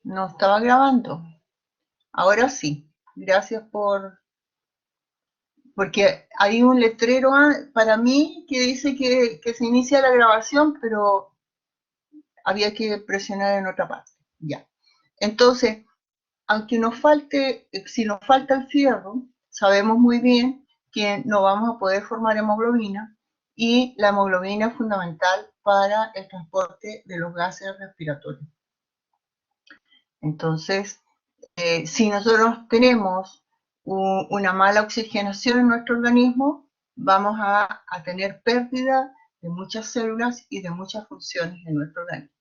No estaba grabando. Ahora sí. Gracias porque hay un letrero para mí que dice que se inicia la grabación, pero había que presionar en otra parte. Ya. Entonces, aunque nos falte, si nos falta el fierro, sabemos muy bien que no vamos a poder formar hemoglobina, y la hemoglobina es fundamental para el transporte de los gases respiratorios. Entonces, si nosotros tenemos una mala oxigenación en nuestro organismo, vamos a tener pérdida de muchas células y de muchas funciones en nuestro organismo.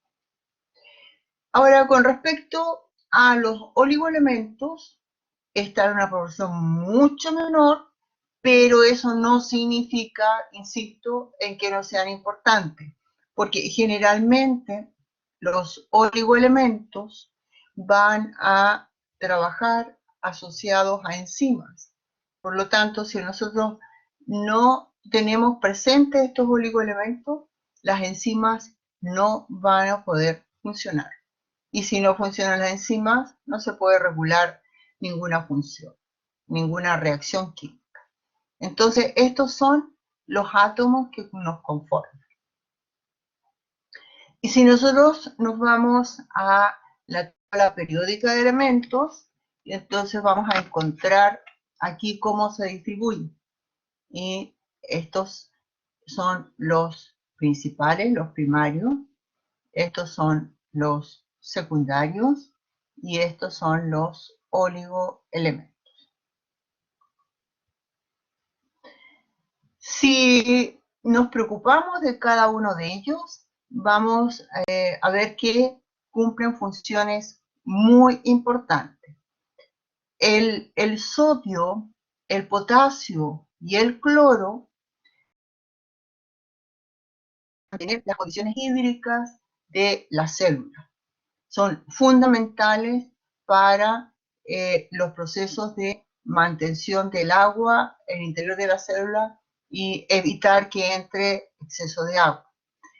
Ahora, con respecto a los oligoelementos, está en una proporción mucho menor, pero eso no significa, insisto, en que no sean importantes, porque generalmente los oligoelementos van a trabajar asociados a enzimas. Por lo tanto, si nosotros no tenemos presentes estos oligoelementos, las enzimas no van a poder funcionar. Y si no funcionan las enzimas, no se puede regular ninguna función, ninguna reacción química. Entonces, estos son los átomos que nos conforman. Y si nosotros nos vamos a la tabla periódica de elementos, entonces vamos a encontrar aquí cómo se distribuyen. Y estos son los principales, los primarios. Estos son los secundarios y estos son los oligoelementos. Si nos preocupamos de cada uno de ellos, vamos a ver que cumplen funciones muy importantes. El sodio, el potasio y el cloro mantienen las condiciones hídricas de la célula. Son fundamentales para los procesos de mantención del agua en el interior de la célula y evitar que entre exceso de agua.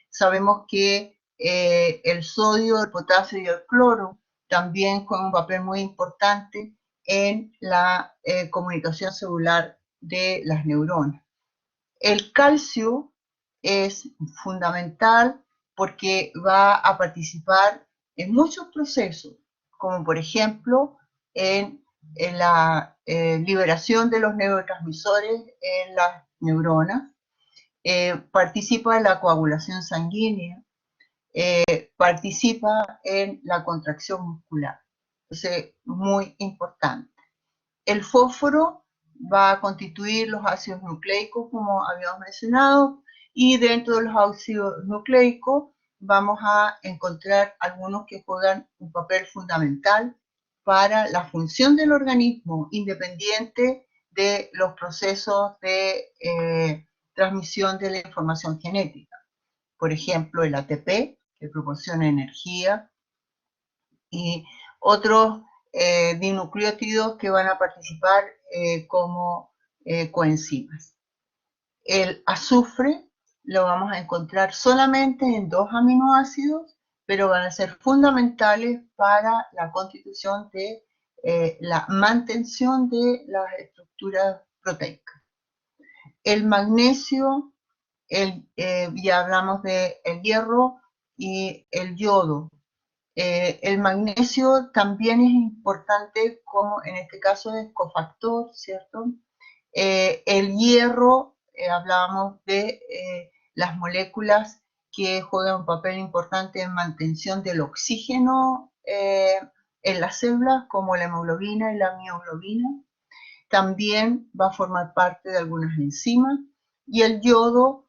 Sabemos que el sodio, el potasio y el cloro también juegan un papel muy importante en la comunicación celular de las neuronas. El calcio es fundamental porque va a participar en muchos procesos, como por ejemplo en la liberación de los neurotransmisores en las neuronas, participa en la coagulación sanguínea, participa en la contracción muscular. Entonces, muy importante. El fósforo va a constituir los ácidos nucleicos, como habíamos mencionado, y dentro de los ácidos nucleicos vamos a encontrar algunos que juegan un papel fundamental para la función del organismo, independiente de los procesos de transmisión de la información genética. Por ejemplo, el ATP, que proporciona energía, y otros dinucleótidos que van a participar como coenzimas. El azufre lo vamos a encontrar solamente en 2 aminoácidos, pero van a ser fundamentales para la constitución de la mantención de las estructuras proteicas. El magnesio, ya hablamos del hierro y el yodo. El magnesio también es importante, como en este caso es cofactor, ¿cierto? El hierro, hablábamos de las moléculas que juegan un papel importante en mantención del oxígeno en las células, como la hemoglobina y la mioglobina. También va a formar parte de algunas enzimas. Y el yodo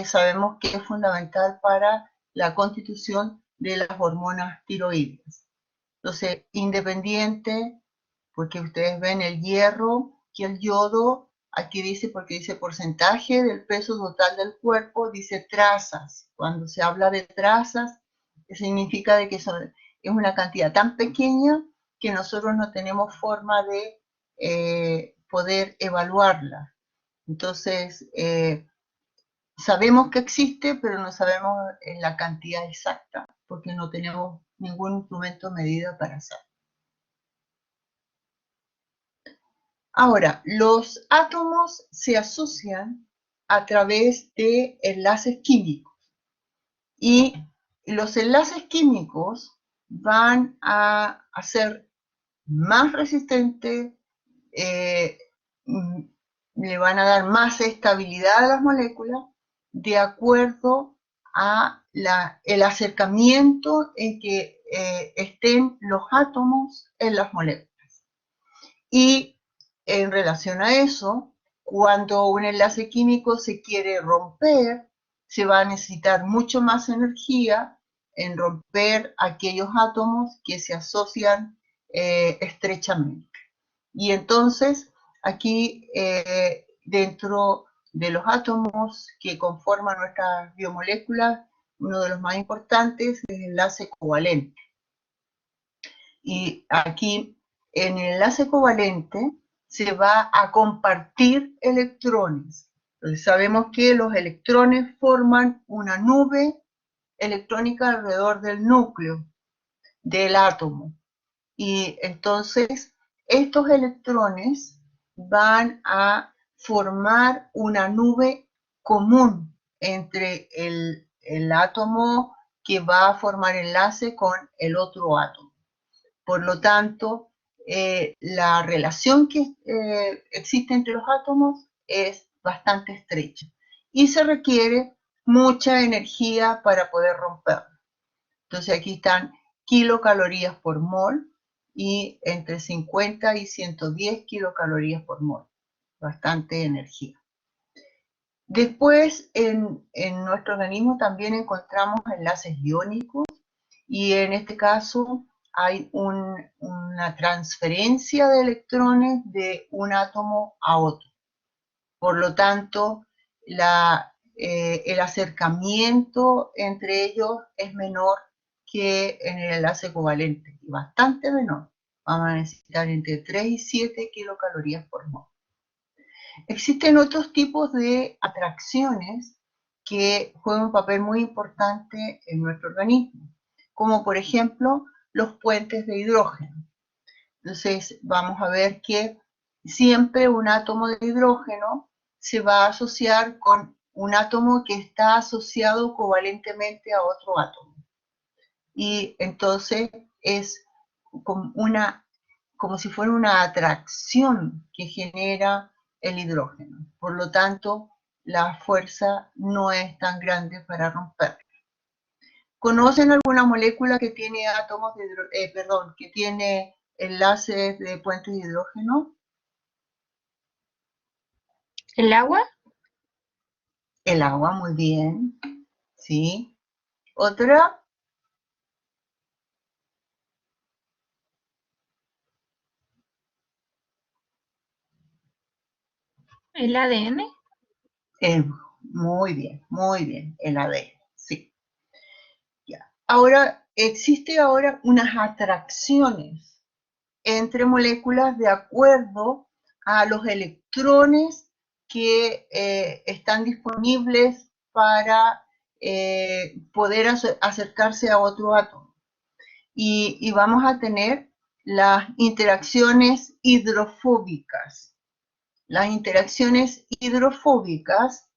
sabemos que es fundamental para la constitución de las hormonas tiroideas. Entonces, independiente, porque ustedes ven el hierro y el yodo, aquí dice, porque dice porcentaje del peso total del cuerpo, dice trazas. Cuando se habla de trazas, significa de que es una cantidad tan pequeña que nosotros no tenemos forma de poder evaluarla. Entonces, sabemos que existe, pero no sabemos la cantidad exacta, porque no tenemos ningún instrumento de medida para hacerlo. Ahora, los átomos se asocian a través de enlaces químicos y los enlaces químicos van a hacer más resistente, le van a dar más estabilidad a las moléculas de acuerdo a el acercamiento en que estén los átomos en las moléculas. Y en relación a eso, cuando un enlace químico se quiere romper, se va a necesitar mucho más energía en romper aquellos átomos que se asocian estrechamente. Y entonces, aquí dentro de los átomos que conforman nuestras biomoléculas, uno de los más importantes es el enlace covalente. Y aquí, en el enlace covalente, se va a compartir electrones. Entonces, sabemos que los electrones forman una nube electrónica alrededor del núcleo del átomo. Y entonces, estos electrones van a formar una nube común entre el átomo que va a formar enlace con el otro átomo. Por lo tanto, la relación que existe entre los átomos es bastante estrecha y se requiere mucha energía para poder romperlo. Entonces aquí están kilocalorías por mol y entre 50 y 110 kilocalorías por mol. Bastante energía. Después, en nuestro organismo también encontramos enlaces iónicos y en este caso hay una transferencia de electrones de un átomo a otro. Por lo tanto, el acercamiento entre ellos es menor que en el enlace covalente, y bastante menor. Vamos a necesitar entre 3 y 7 kilocalorías por mol. Existen otros tipos de atracciones que juegan un papel muy importante en nuestro organismo, como por ejemplo los puentes de hidrógeno. Entonces vamos a ver que siempre un átomo de hidrógeno se va a asociar con un átomo que está asociado covalentemente a otro átomo. Y entonces es como si fuera una atracción que genera el hidrógeno. Por lo tanto, la fuerza no es tan grande para romperla. ¿Conocen alguna molécula que tiene átomos de que tiene enlaces de puentes de hidrógeno? ¿El agua? El agua, muy bien. ¿Sí? ¿Otra? ¿El ADN? Muy bien, el ADN, sí. Ya. Ahora, existe ahora unas atracciones entre moléculas de acuerdo a los electrones que están disponibles para poder acercarse a otro átomo. Y vamos a tener las interacciones hidrofóbicas. Las interacciones hidrofóbicas,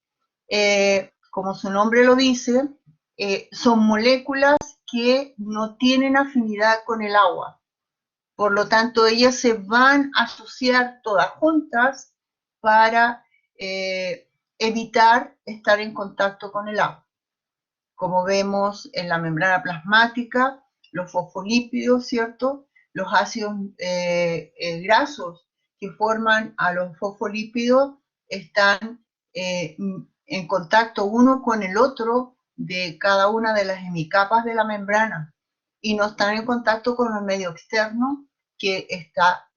como su nombre lo dice, son moléculas que no tienen afinidad con el agua. Por lo tanto, ellas se van a asociar todas juntas para evitar estar en contacto con el agua. Como vemos en la membrana plasmática, los fosfolípidos, ¿cierto? Los ácidos grasos que forman a los fosfolípidos están en contacto uno con el otro de cada una de las hemicapas de la membrana y no están en contacto con el medio externo que está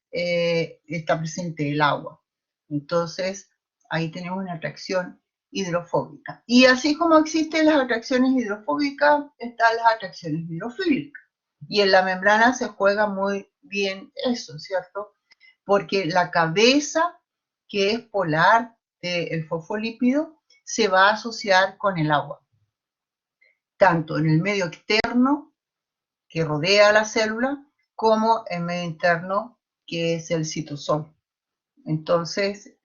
presente el agua. Entonces, ahí tenemos una atracción hidrofóbica. Y así como existen las atracciones hidrofóbicas, están las atracciones hidrofílicas. Y en la membrana se juega muy bien eso, ¿cierto? Porque la cabeza, que es polar del fosfolípido, se va a asociar con el agua, tanto en el medio externo, que rodea a la célula, como el medio interno, que es el citosol. Entonces,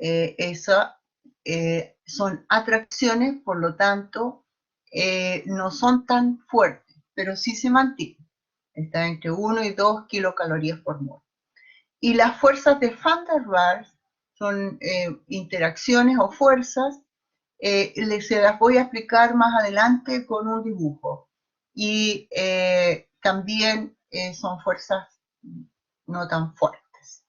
son atracciones, por lo tanto, no son tan fuertes, pero sí se mantienen. Está entre 1 y 2 kilocalorías por mol. Y las fuerzas de Van der Waals son interacciones o fuerzas, se las voy a explicar más adelante con un dibujo. Y también son fuerzas no tan fuertes.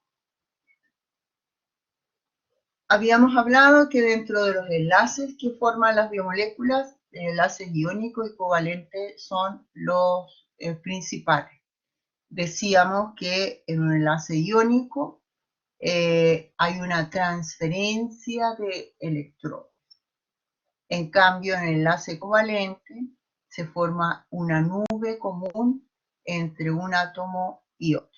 Habíamos hablado que dentro de los enlaces que forman las biomoléculas, enlaces iónicos y covalentes son los principales. Decíamos que en un enlace iónico hay una transferencia de electrones. En cambio, en el enlace covalente se forma una nube común entre un átomo y otro.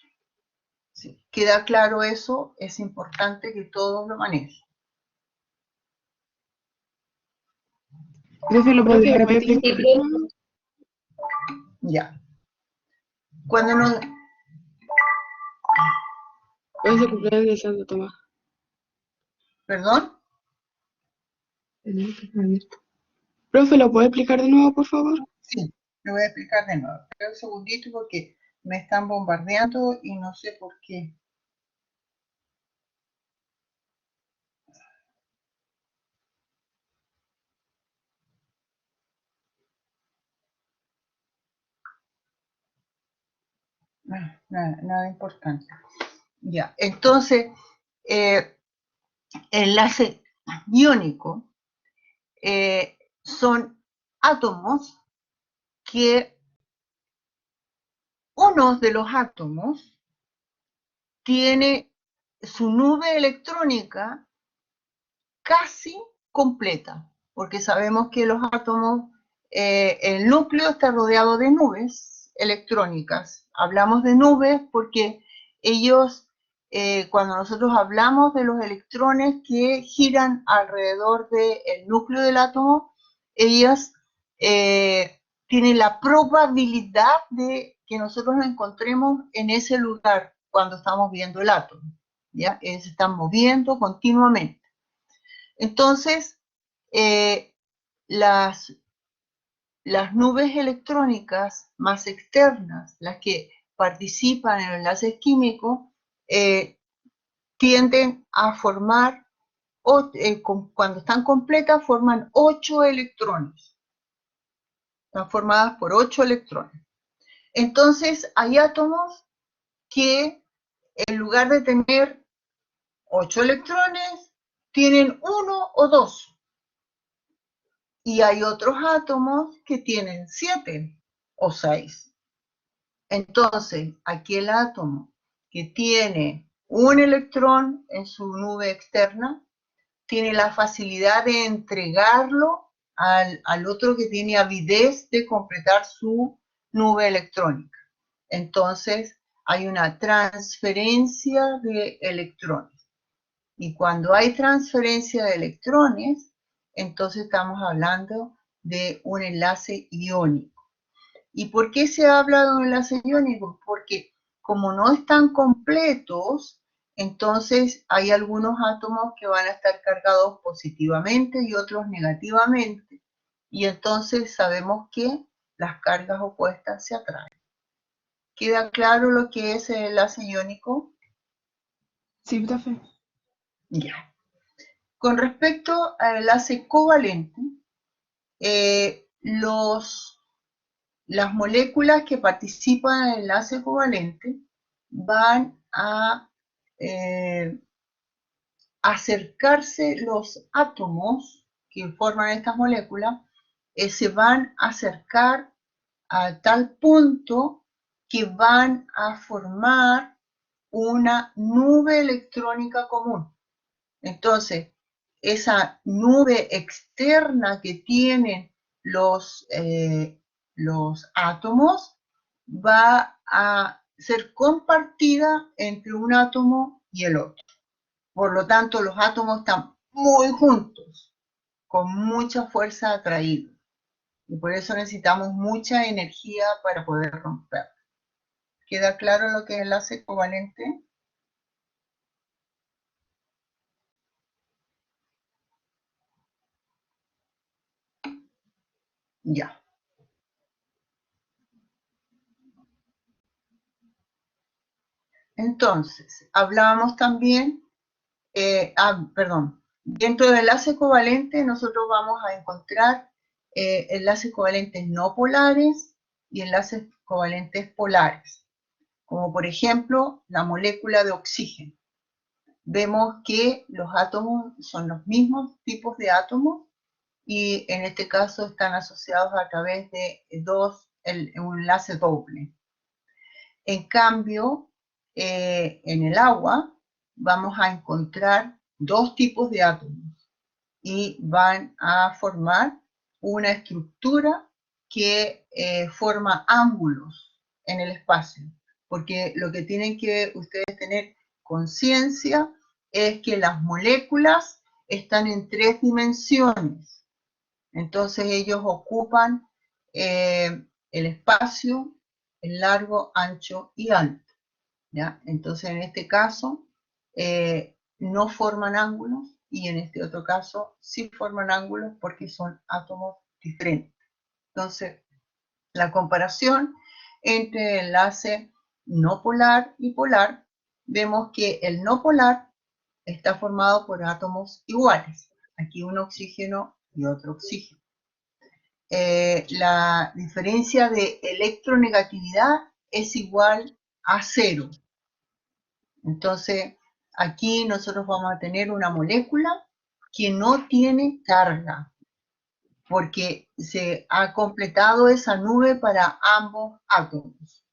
¿Sí? ¿Queda claro eso? Es importante que todos lo manejen. Profe, ¿lo puede repetir? Ya. Cuando nos... Hoy es el cumpleaños de Santo Tomás. ¿Perdón? Profe, ¿lo puede explicar de nuevo, por favor? Sí, lo voy a explicar de nuevo. Espera un segundito porque me están bombardeando y no sé por qué. Nada importante. Ya, entonces, enlace iónico son átomos que uno de los átomos tiene su nube electrónica casi completa, porque sabemos que los átomos, el núcleo está rodeado de nubes electrónicas. Hablamos de nubes porque ellos, cuando nosotros hablamos de los electrones que giran alrededor del núcleo del átomo, ellas tienen la probabilidad de que nosotros nos encontremos en ese lugar cuando estamos viendo el átomo, ¿ya? Se están moviendo continuamente. Entonces, las nubes electrónicas más externas, las que participan en enlaces químicos, tienden a formar, cuando están completas, forman 8 electrones. Están formadas por 8 electrones. Entonces, hay átomos que, en lugar de tener 8 electrones, tienen 1 o 2. Y hay otros átomos que tienen 7 o 6. Entonces, aquel átomo que tiene un electrón en su nube externa, tiene la facilidad de entregarlo al otro que tiene avidez de completar su nube electrónica. Entonces, hay una transferencia de electrones. Y cuando hay transferencia de electrones, entonces estamos hablando de un enlace iónico. ¿Y por qué se habla de un enlace iónico? Porque como no están completos, entonces hay algunos átomos que van a estar cargados positivamente y otros negativamente. Y entonces sabemos que las cargas opuestas se atraen. ¿Queda claro lo que es el enlace iónico? Sí, profe. Ya. Con respecto al enlace covalente, las moléculas que participan en el enlace covalente van a acercarse, los átomos que forman estas moléculas se van a acercar a tal punto que van a formar una nube electrónica común. Entonces, esa nube externa que tienen los átomos va a ser compartida entre un átomo y el otro. Por lo tanto, los átomos están muy juntos, con mucha fuerza atraída. Y por eso necesitamos mucha energía para poder romper. ¿Queda claro lo que es enlace covalente? Ya. Entonces, hablábamos también, dentro del enlace covalente nosotros vamos a encontrar enlaces covalentes no polares y enlaces covalentes polares, como por ejemplo la molécula de oxígeno. Vemos que los átomos son los mismos tipos de átomos y en este caso están asociados a través de un enlace doble. En cambio, en el agua vamos a encontrar dos tipos de átomos y van a formar una estructura que forma ángulos en el espacio, porque lo que tienen que ustedes tener conciencia es que las moléculas están en 3 dimensiones, entonces ellos ocupan el espacio, el largo, ancho y alto. ¿Ya? Entonces, en este caso, no forman ángulos y en este otro caso sí forman ángulos porque son átomos diferentes. Entonces, la comparación entre el enlace no polar y polar, vemos que el no polar está formado por átomos iguales. Aquí un oxígeno y otro oxígeno. La diferencia de electronegatividad es igual a 0. Entonces, aquí nosotros vamos a tener una molécula que no tiene carga, porque se ha completado esa nube para ambos átomos.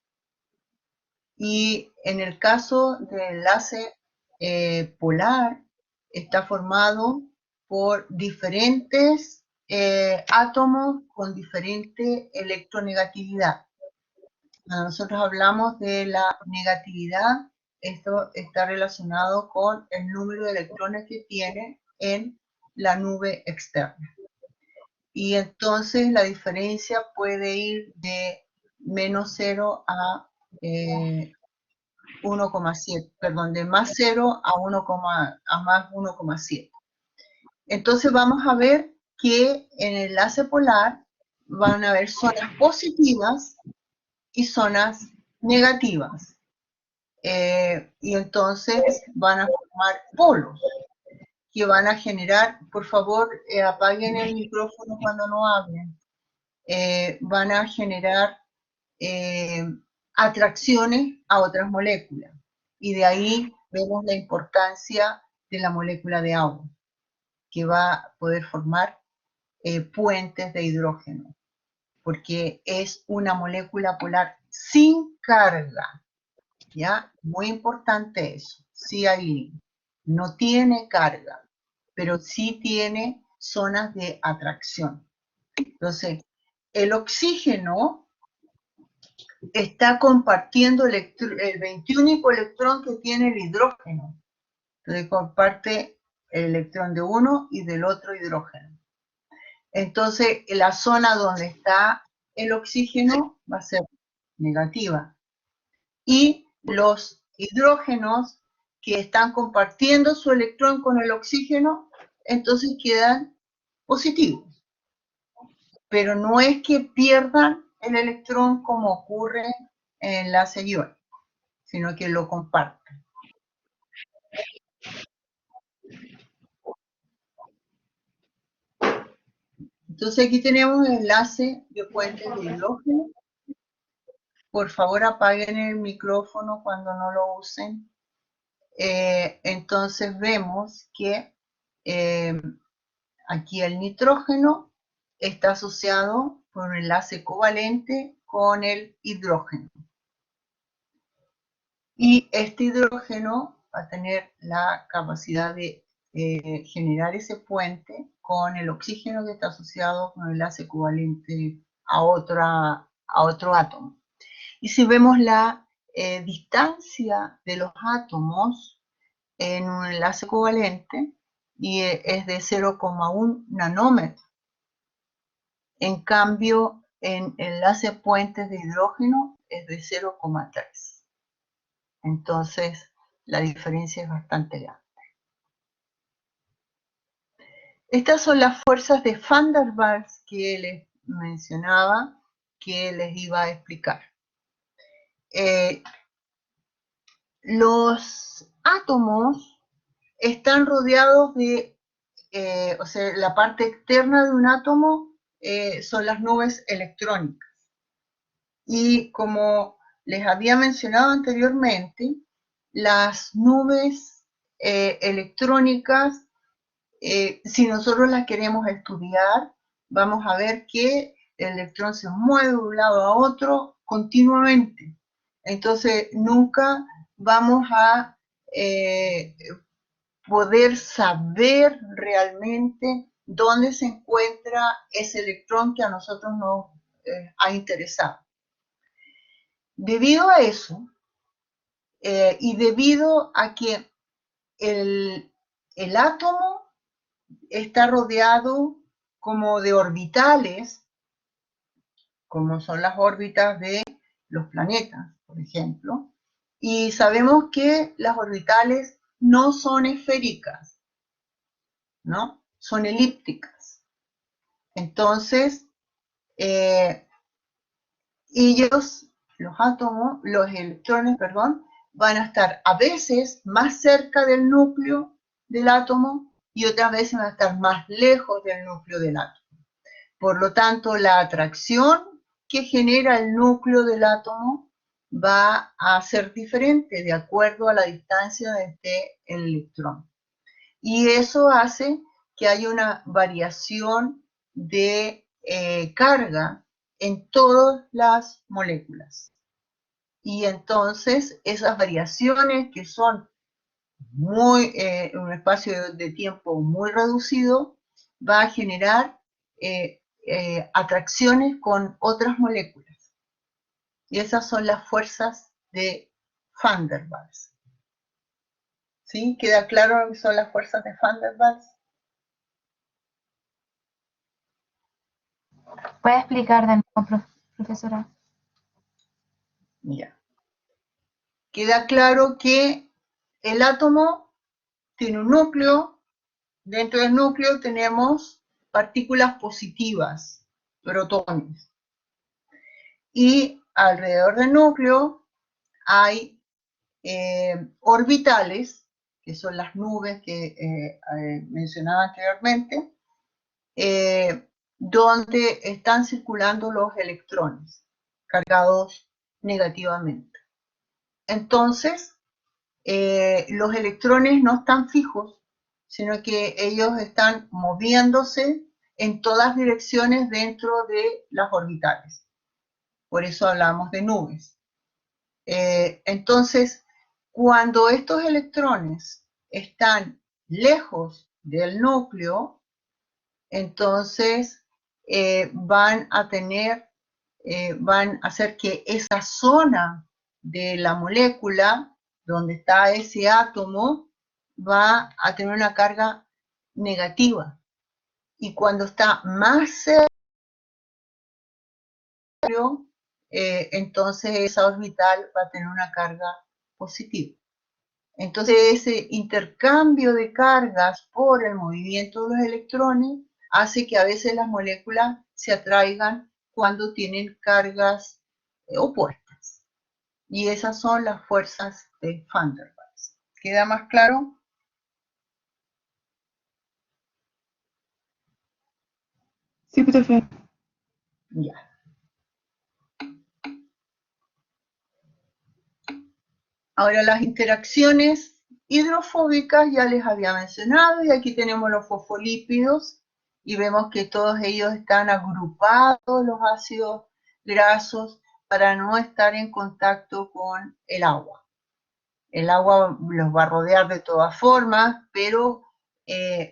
Y en el caso del enlace polar, está formado por diferentes átomos con diferente electronegatividad. Cuando nosotros hablamos de la negatividad, esto está relacionado con el número de electrones que tiene en la nube externa. Y entonces la diferencia puede ir de menos 0 a 1,7, perdón, de más 0 a más 1,7. Entonces vamos a ver que en el enlace polar van a haber zonas positivas y zonas negativas. Y entonces van a formar polos que van a generar, por favor, apaguen el micrófono cuando no hablen, van a generar atracciones a otras moléculas. Y de ahí vemos la importancia de la molécula de agua, que va a poder formar puentes de hidrógeno, porque es una molécula polar sin carga. ¿Ya? Muy importante eso. Sí hay, no tiene carga, pero sí tiene zonas de atracción. Entonces, el oxígeno está compartiendo el 21 electrón que tiene el hidrógeno. Entonces, comparte el electrón de uno y del otro hidrógeno. Entonces, la zona donde está el oxígeno va a ser negativa. Y los hidrógenos que están compartiendo su electrón con el oxígeno, entonces quedan positivos. Pero no es que pierdan el electrón como ocurre en el enlace iónico, sino que lo comparten. Entonces aquí tenemos el enlace de puentes de hidrógeno. Por favor apaguen el micrófono cuando no lo usen. Entonces vemos que aquí el nitrógeno está asociado por un enlace covalente con el hidrógeno. Y este hidrógeno va a tener la capacidad de generar ese puente con el oxígeno que está asociado con el enlace covalente a otro átomo. Y si vemos la distancia de los átomos en un enlace covalente, y es de 0,1 nanómetro. En cambio, en enlace puentes de hidrógeno es de 0,3. Entonces, la diferencia es bastante grande. Estas son las fuerzas de Van der Waals que les mencionaba, que les iba a explicar. Los átomos están rodeados de, o sea, la parte externa de un átomo son las nubes electrónicas. Y como les había mencionado anteriormente, las nubes electrónicas, si nosotros las queremos estudiar, vamos a ver que el electrón se mueve de un lado a otro continuamente. Entonces, nunca vamos a poder saber realmente dónde se encuentra ese electrón que a nosotros nos ha interesado. Debido a eso, y debido a que el átomo está rodeado como de orbitales, como son las órbitas de los planetas, por ejemplo, y sabemos que las orbitales no son esféricas, ¿no? Son elípticas. Entonces, ellos, los electrones, perdón, van a estar a veces más cerca del núcleo del átomo y otras veces van a estar más lejos del núcleo del átomo. Por lo tanto, la atracción que genera el núcleo del átomo va a ser diferente de acuerdo a la distancia donde esté el electrón. Y eso hace que haya una variación de carga en todas las moléculas. Y entonces esas variaciones que son un espacio de tiempo muy reducido, va a generar atracciones con otras moléculas. Y esas son las fuerzas de Van der Waals. ¿Sí? ¿Queda claro lo que son las fuerzas de Van der Waals? ¿Puede explicar de nuevo, profesora? Ya. Queda claro que el átomo tiene un núcleo. Dentro del núcleo tenemos partículas positivas, protones. Y alrededor del núcleo hay orbitales, que son las nubes que mencionaba anteriormente, donde están circulando los electrones cargados negativamente. Entonces, los electrones no están fijos, sino que ellos están moviéndose en todas direcciones dentro de las orbitales. Por eso hablamos de nubes. Entonces, cuando estos electrones están lejos del núcleo, entonces van a hacer que esa zona de la molécula donde está ese átomo va a tener una carga negativa. Y cuando está más cerca, entonces esa orbital va a tener una carga positiva. Entonces ese intercambio de cargas por el movimiento de los electrones hace que a veces las moléculas se atraigan cuando tienen cargas opuestas. Y esas son las fuerzas de Van der Waals. ¿Queda más claro? Sí, profe. Ya. Ahora las interacciones hidrofóbicas ya les había mencionado, y aquí tenemos los fosfolípidos y vemos que todos ellos están agrupados, los ácidos grasos, para no estar en contacto con el agua. El agua los va a rodear de todas formas, pero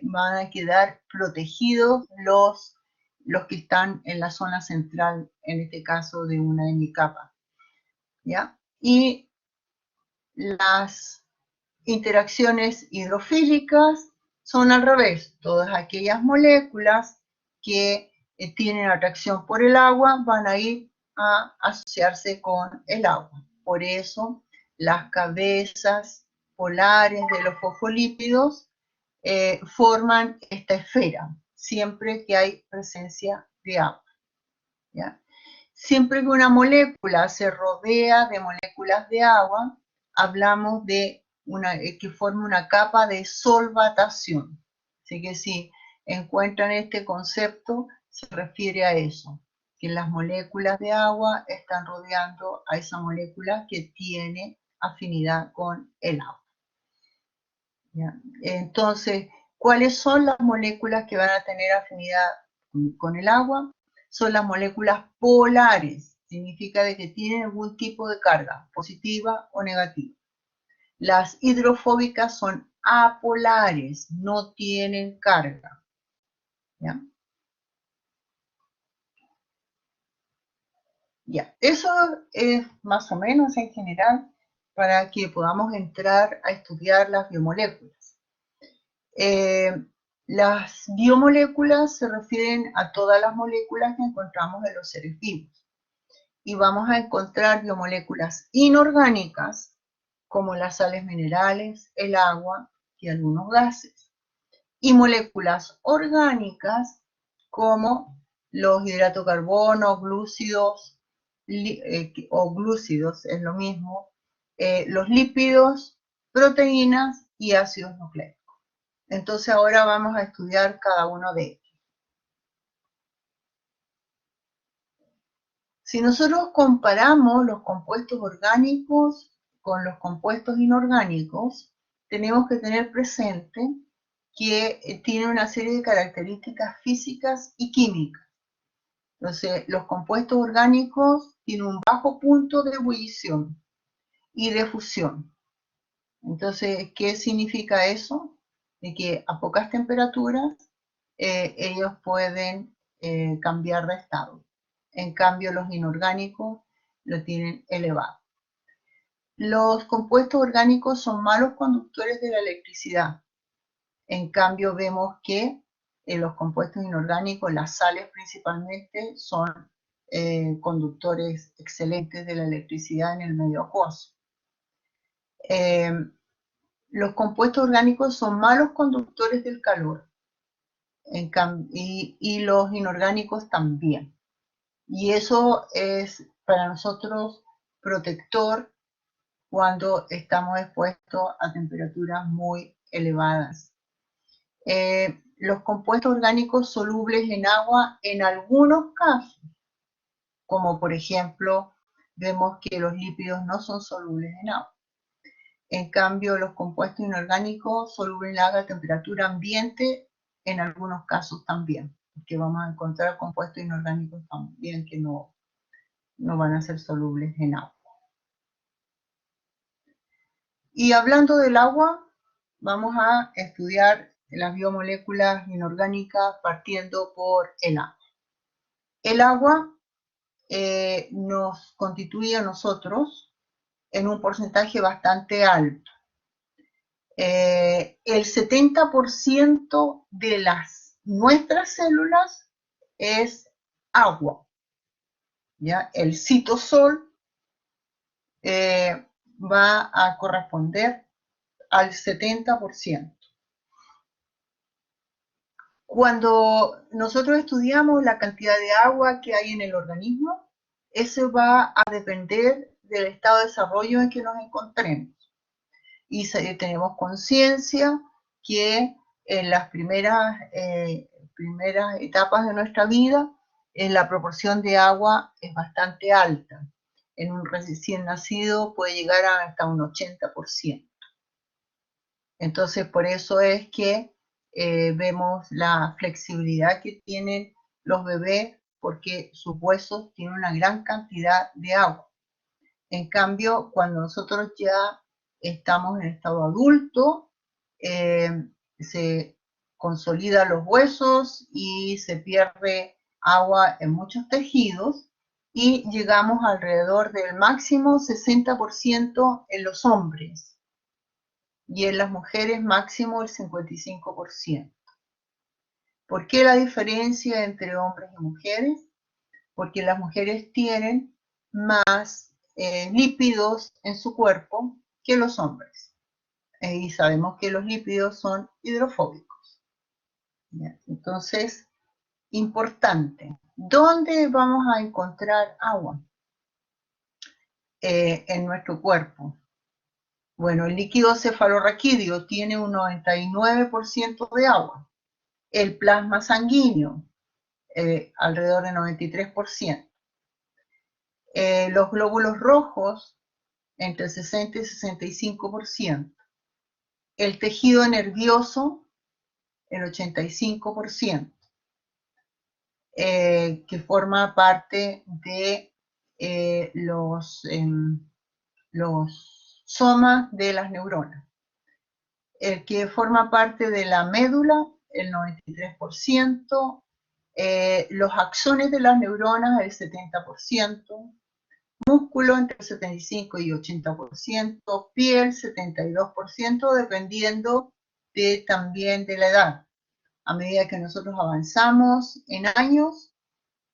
van a quedar protegidos los que están en la zona central, en este caso de una hemicapa. ¿Ya? Y las interacciones hidrofílicas son al revés. Todas aquellas moléculas que tienen atracción por el agua van a ir a asociarse con el agua. Por eso las cabezas polares de los fosfolípidos forman esta esfera, siempre que hay presencia de agua, ¿ya? Siempre que una molécula se rodea de moléculas de agua, hablamos de que forma una capa de solvatación. Así que si encuentran este concepto, se refiere a eso, que las moléculas de agua están rodeando a esa molécula que tiene afinidad con el agua. ¿Ya? Entonces, ¿cuáles son las moléculas que van a tener afinidad con el agua? Son las moléculas polares, significa de que tienen algún tipo de carga, positiva o negativa. Las hidrofóbicas son apolares, no tienen carga. ¿Ya? Ya, eso es más o menos en general para que podamos entrar a estudiar las biomoléculas. Las biomoléculas se refieren a todas las moléculas que encontramos en los seres vivos. Y vamos a encontrar biomoléculas inorgánicas, como las sales minerales, el agua y algunos gases. Y moléculas orgánicas, como los hidratos de carbono, glúcidos, o glúcidos, es lo mismo, los lípidos, proteínas y ácidos nucleicos. Entonces ahora vamos a estudiar cada uno de ellos. Si nosotros comparamos los compuestos orgánicos con los compuestos inorgánicos, tenemos que tener presente que tienen una serie de características físicas y químicas. Entonces, los compuestos orgánicos tienen un bajo punto de ebullición y de fusión. Entonces, ¿qué significa eso? De que a pocas temperaturas ellos pueden cambiar de estado. En cambio, los inorgánicos lo tienen elevado. Los compuestos orgánicos son malos conductores de la electricidad. En cambio, vemos que los compuestos inorgánicos, las sales principalmente, son conductores excelentes de la electricidad en el medio acuoso. Los compuestos orgánicos son malos conductores del calor y los inorgánicos también. Y eso es para nosotros protector cuando estamos expuestos a temperaturas muy elevadas. Los compuestos orgánicos solubles en agua en algunos casos, como por ejemplo vemos que los lípidos no son solubles en agua. En cambio, los compuestos inorgánicos solubles en agua a temperatura ambiente, en algunos casos también, porque vamos a encontrar compuestos inorgánicos también que no van a ser solubles en agua. Y hablando del agua, vamos a estudiar las biomoléculas inorgánicas partiendo por el agua. El agua nos constituye a nosotros en un porcentaje bastante alto. El 70% de nuestras células es agua. ¿Ya? El citosol va a corresponder al 70%. Cuando nosotros estudiamos la cantidad de agua que hay en el organismo, eso va a depender del estado de desarrollo en que nos encontremos. Y tenemos conciencia que en las primeras etapas de nuestra vida, la proporción de agua es bastante alta. En un recién nacido puede llegar hasta un 80%. Entonces, por eso es que vemos la flexibilidad que tienen los bebés, porque sus huesos tienen una gran cantidad de agua. En cambio, cuando nosotros ya estamos en estado adulto, se consolidan los huesos y se pierde agua en muchos tejidos y llegamos alrededor del máximo 60% en los hombres y en las mujeres máximo el 55%. ¿Por qué la diferencia entre hombres y mujeres? Porque las mujeres tienen más lípidos en su cuerpo que los hombres. Y sabemos que los lípidos son hidrofóbicos. ¿Ya? Entonces, importante, ¿dónde vamos a encontrar agua en nuestro cuerpo? Bueno, el líquido cefalorraquídeo tiene un 99% de agua. El plasma sanguíneo, alrededor de 93%. Los glóbulos rojos, entre 60 y 65%. El tejido nervioso, el 85%, que forma parte de los somas de las neuronas. El que forma parte de la médula, el 93%, los axones de las neuronas, el 70%, músculo entre el 75 y 80%, piel 72%, dependiendo también de la edad. A medida que nosotros avanzamos en años,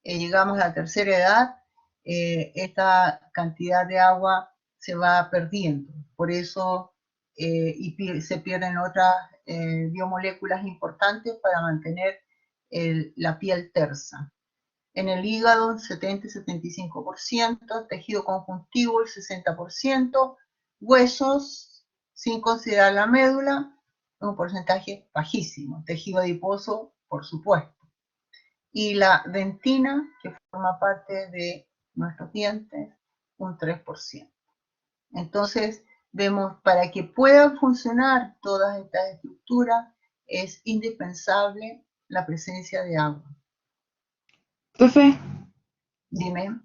llegamos a la tercera edad, esta cantidad de agua se va perdiendo. Por eso se pierden otras biomoléculas importantes para mantener la piel tersa. En el hígado, 70 y 75%, tejido conjuntivo, el 60%, huesos, sin considerar la médula, un porcentaje bajísimo. Tejido adiposo, por supuesto. Y la dentina, que forma parte de nuestros dientes, un 3%. Entonces, vemos, para que puedan funcionar todas estas estructuras, es indispensable la presencia de agua. Profe, Dime.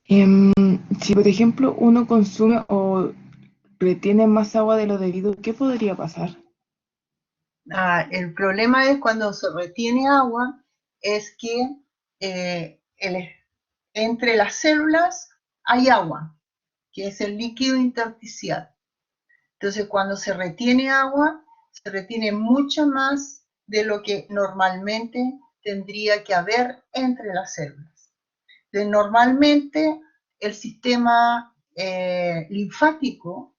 si por ejemplo uno consume o retiene más agua de lo debido, ¿qué podría pasar? El problema es cuando se retiene agua, es que entre las células hay agua, que es el líquido intersticial. Entonces, cuando se retiene agua, se retiene mucho más de lo que normalmente tendría que haber entre las células. Entonces, normalmente el sistema linfático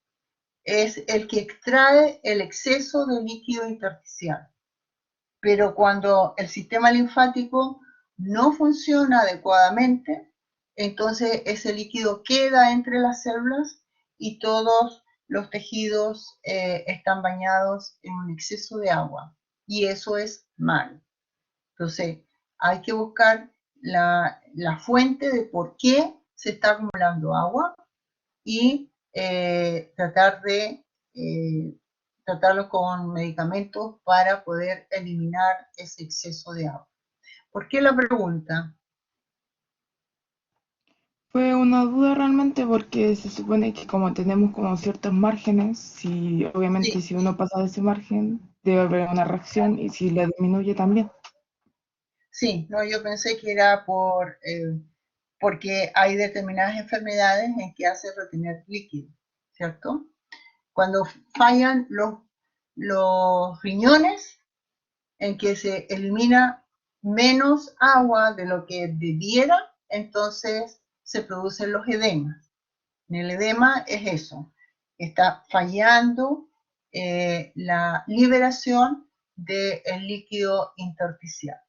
es el que extrae el exceso de líquido intersticial. Pero cuando el sistema linfático no funciona adecuadamente, entonces ese líquido queda entre las células y todos los tejidos están bañados en un exceso de agua. Y eso es malo. Entonces, hay que buscar la fuente de por qué se está acumulando agua y tratar de tratarlo con medicamentos para poder eliminar ese exceso de agua. ¿Por qué la pregunta? Fue una duda realmente porque se supone que como tenemos como ciertos márgenes, si obviamente Sí, si uno pasa de ese margen debe haber una reacción y si la disminuye también. sí, no, yo pensé que era porque hay determinadas enfermedades en que hace retener líquido, ¿cierto? Cuando fallan los riñones, en que se elimina menos agua de lo que debiera, entonces se producen los edemas. El edema es eso, está fallando la liberación del líquido intersticial.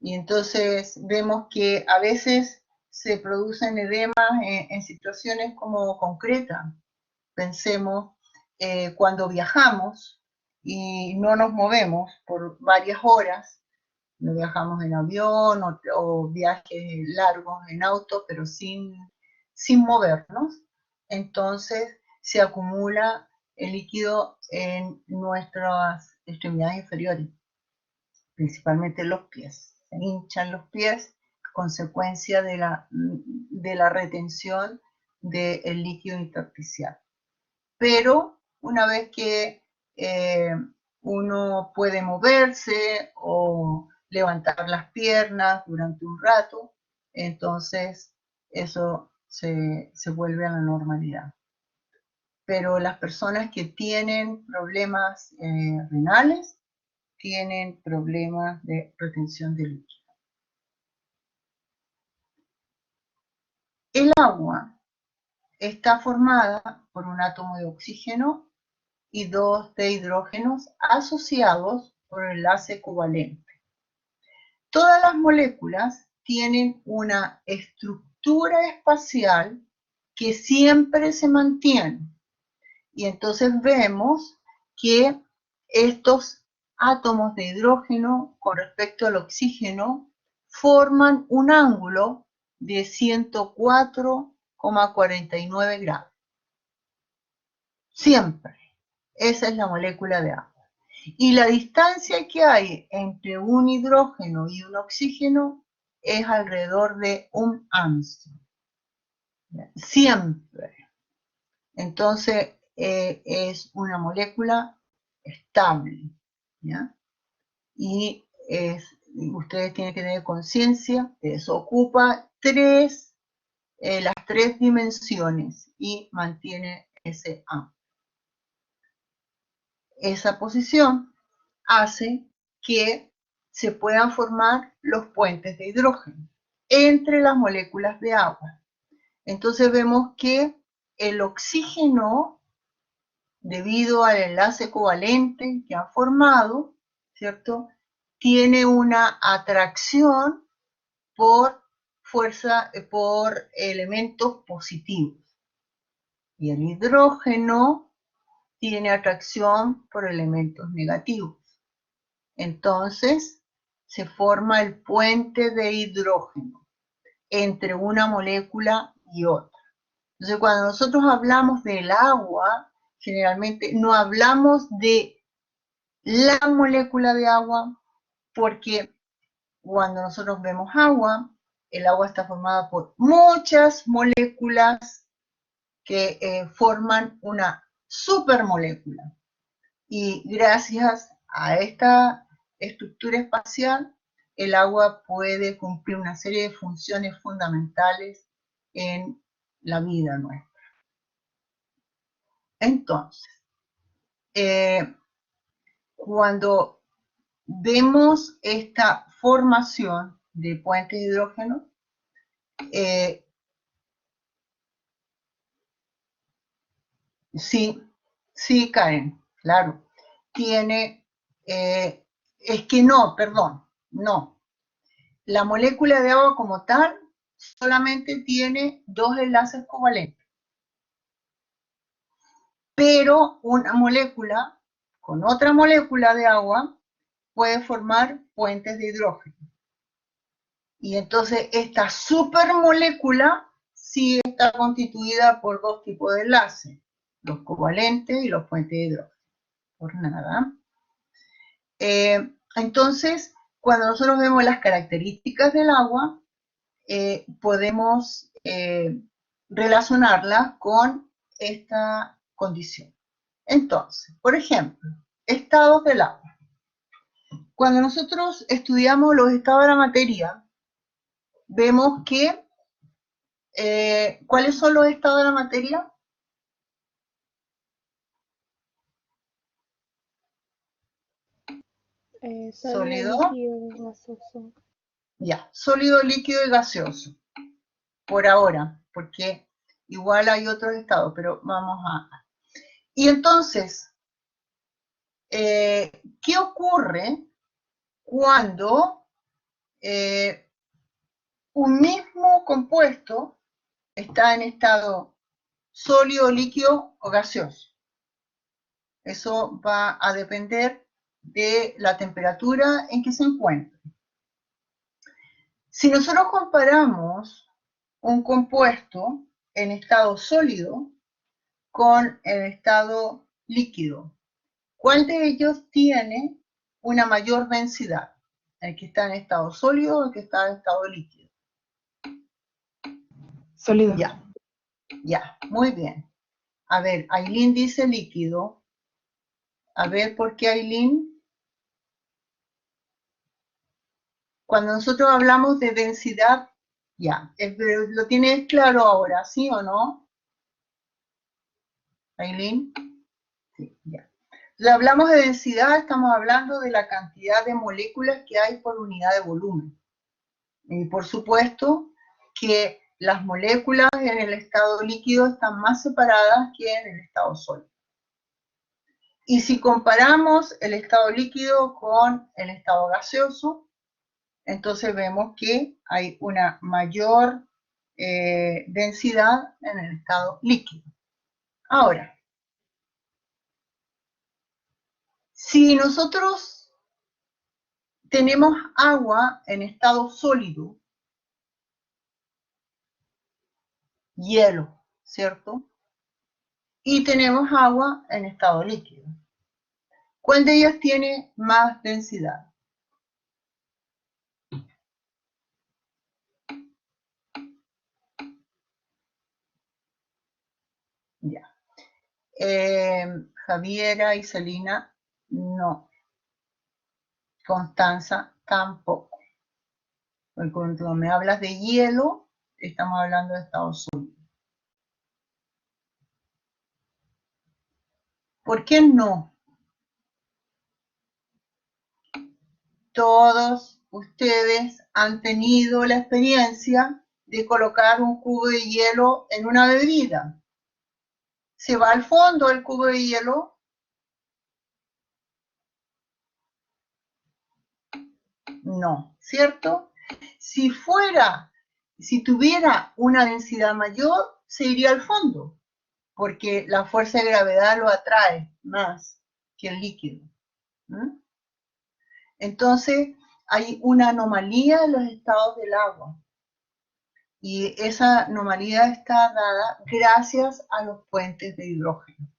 Y entonces vemos que a veces se producen edemas en situaciones como concretas. Pensemos cuando viajamos y no nos movemos por varias horas, no viajamos en avión o viajes largos en auto, pero sin movernos, entonces se acumula el líquido en nuestras extremidades inferiores, principalmente en los pies. Se hinchan los pies, consecuencia de la retención del líquido intersticial. Pero una vez que uno puede moverse o levantar las piernas durante un rato, entonces eso se vuelve a la normalidad. Pero las personas que tienen problemas renales tienen problemas de retención de líquido. El agua está formada por un átomo de oxígeno y 2 de hidrógenos asociados por un enlace covalente. Todas las moléculas tienen una estructura espacial que siempre se mantiene. Y entonces vemos que estos átomos de hidrógeno con respecto al oxígeno forman un ángulo de 104,49 grados. Siempre. Esa es la molécula de agua. Y la distancia que hay entre un hidrógeno y un oxígeno es alrededor de 1 Armstrong. Siempre. Entonces, es una molécula estable, ¿ya? Y ustedes tienen que tener conciencia de eso. Ocupa las tres dimensiones y mantiene ese ángulo. Esa posición hace que se puedan formar los puentes de hidrógeno entre las moléculas de agua. Entonces vemos que el oxígeno, debido al enlace covalente que ha formado, ¿cierto?, tiene una atracción por elementos positivos. Y el hidrógeno tiene atracción por elementos negativos. Entonces, se forma el puente de hidrógeno entre una molécula y otra. Entonces, cuando nosotros hablamos del agua, generalmente no hablamos de la molécula de agua, porque cuando nosotros vemos agua, el agua está formada por muchas moléculas que forman una supermolécula. Y gracias a esta estructura espacial, el agua puede cumplir una serie de funciones fundamentales en la vida nuestra. Entonces, cuando vemos esta formación de puentes de hidrógeno, sí, Karen, claro, tiene, es que no, perdón, no. La molécula de agua como tal solamente tiene 2 enlaces covalentes. Pero una molécula con otra molécula de agua puede formar puentes de hidrógeno. Y entonces esta supermolécula sí está constituida por 2 tipos de enlaces, los covalentes y los puentes de hidrógeno. Por nada. Entonces, cuando nosotros vemos las características del agua, podemos relacionarlas con esta condición. Entonces, por ejemplo, estados del agua. Cuando nosotros estudiamos los estados de la materia, vemos que, ¿cuáles son los estados de la materia? Sólido, líquido, gaseoso. Ya, sólido, líquido y gaseoso. Por ahora, porque igual hay otros estados, pero vamos a... Y entonces, ¿qué ocurre cuando un mismo compuesto está en estado sólido, líquido o gaseoso? Eso va a depender de la temperatura en que se encuentre. Si nosotros comparamos un compuesto en estado sólido con el estado líquido, ¿cuál de ellos tiene una mayor densidad? ¿El que está en estado sólido o el que está en estado líquido? Sólido. Ya, muy bien. A ver, Aileen dice líquido. A ver, ¿por qué Aileen? Cuando nosotros hablamos de densidad, ya, ¿lo tienes claro ahora, sí o no? Aileen. Sí, ya. Cuando hablamos de densidad, estamos hablando de la cantidad de moléculas que hay por unidad de volumen. Y por supuesto que las moléculas en el estado líquido están más separadas que en el estado sólido. Y si comparamos el estado líquido con el estado gaseoso, entonces vemos que hay una mayor densidad en el estado líquido. Ahora, si nosotros tenemos agua en estado sólido, hielo, ¿cierto? Y tenemos agua en estado líquido. ¿Cuál de ellas tiene más densidad? Ya. Javiera y Celina, no. Constanza, tampoco. Porque cuando me hablas de hielo, estamos hablando de estado sólido. ¿Por qué no? Todos ustedes han tenido la experiencia de colocar un cubo de hielo en una bebida. ¿Se va al fondo el cubo de hielo? No, ¿cierto? Si tuviera una densidad mayor, se iría al fondo, porque la fuerza de gravedad lo atrae más que el líquido. Entonces, hay una anomalía en los estados del agua. Y esa anomalía está dada gracias a los puentes de hidrógeno.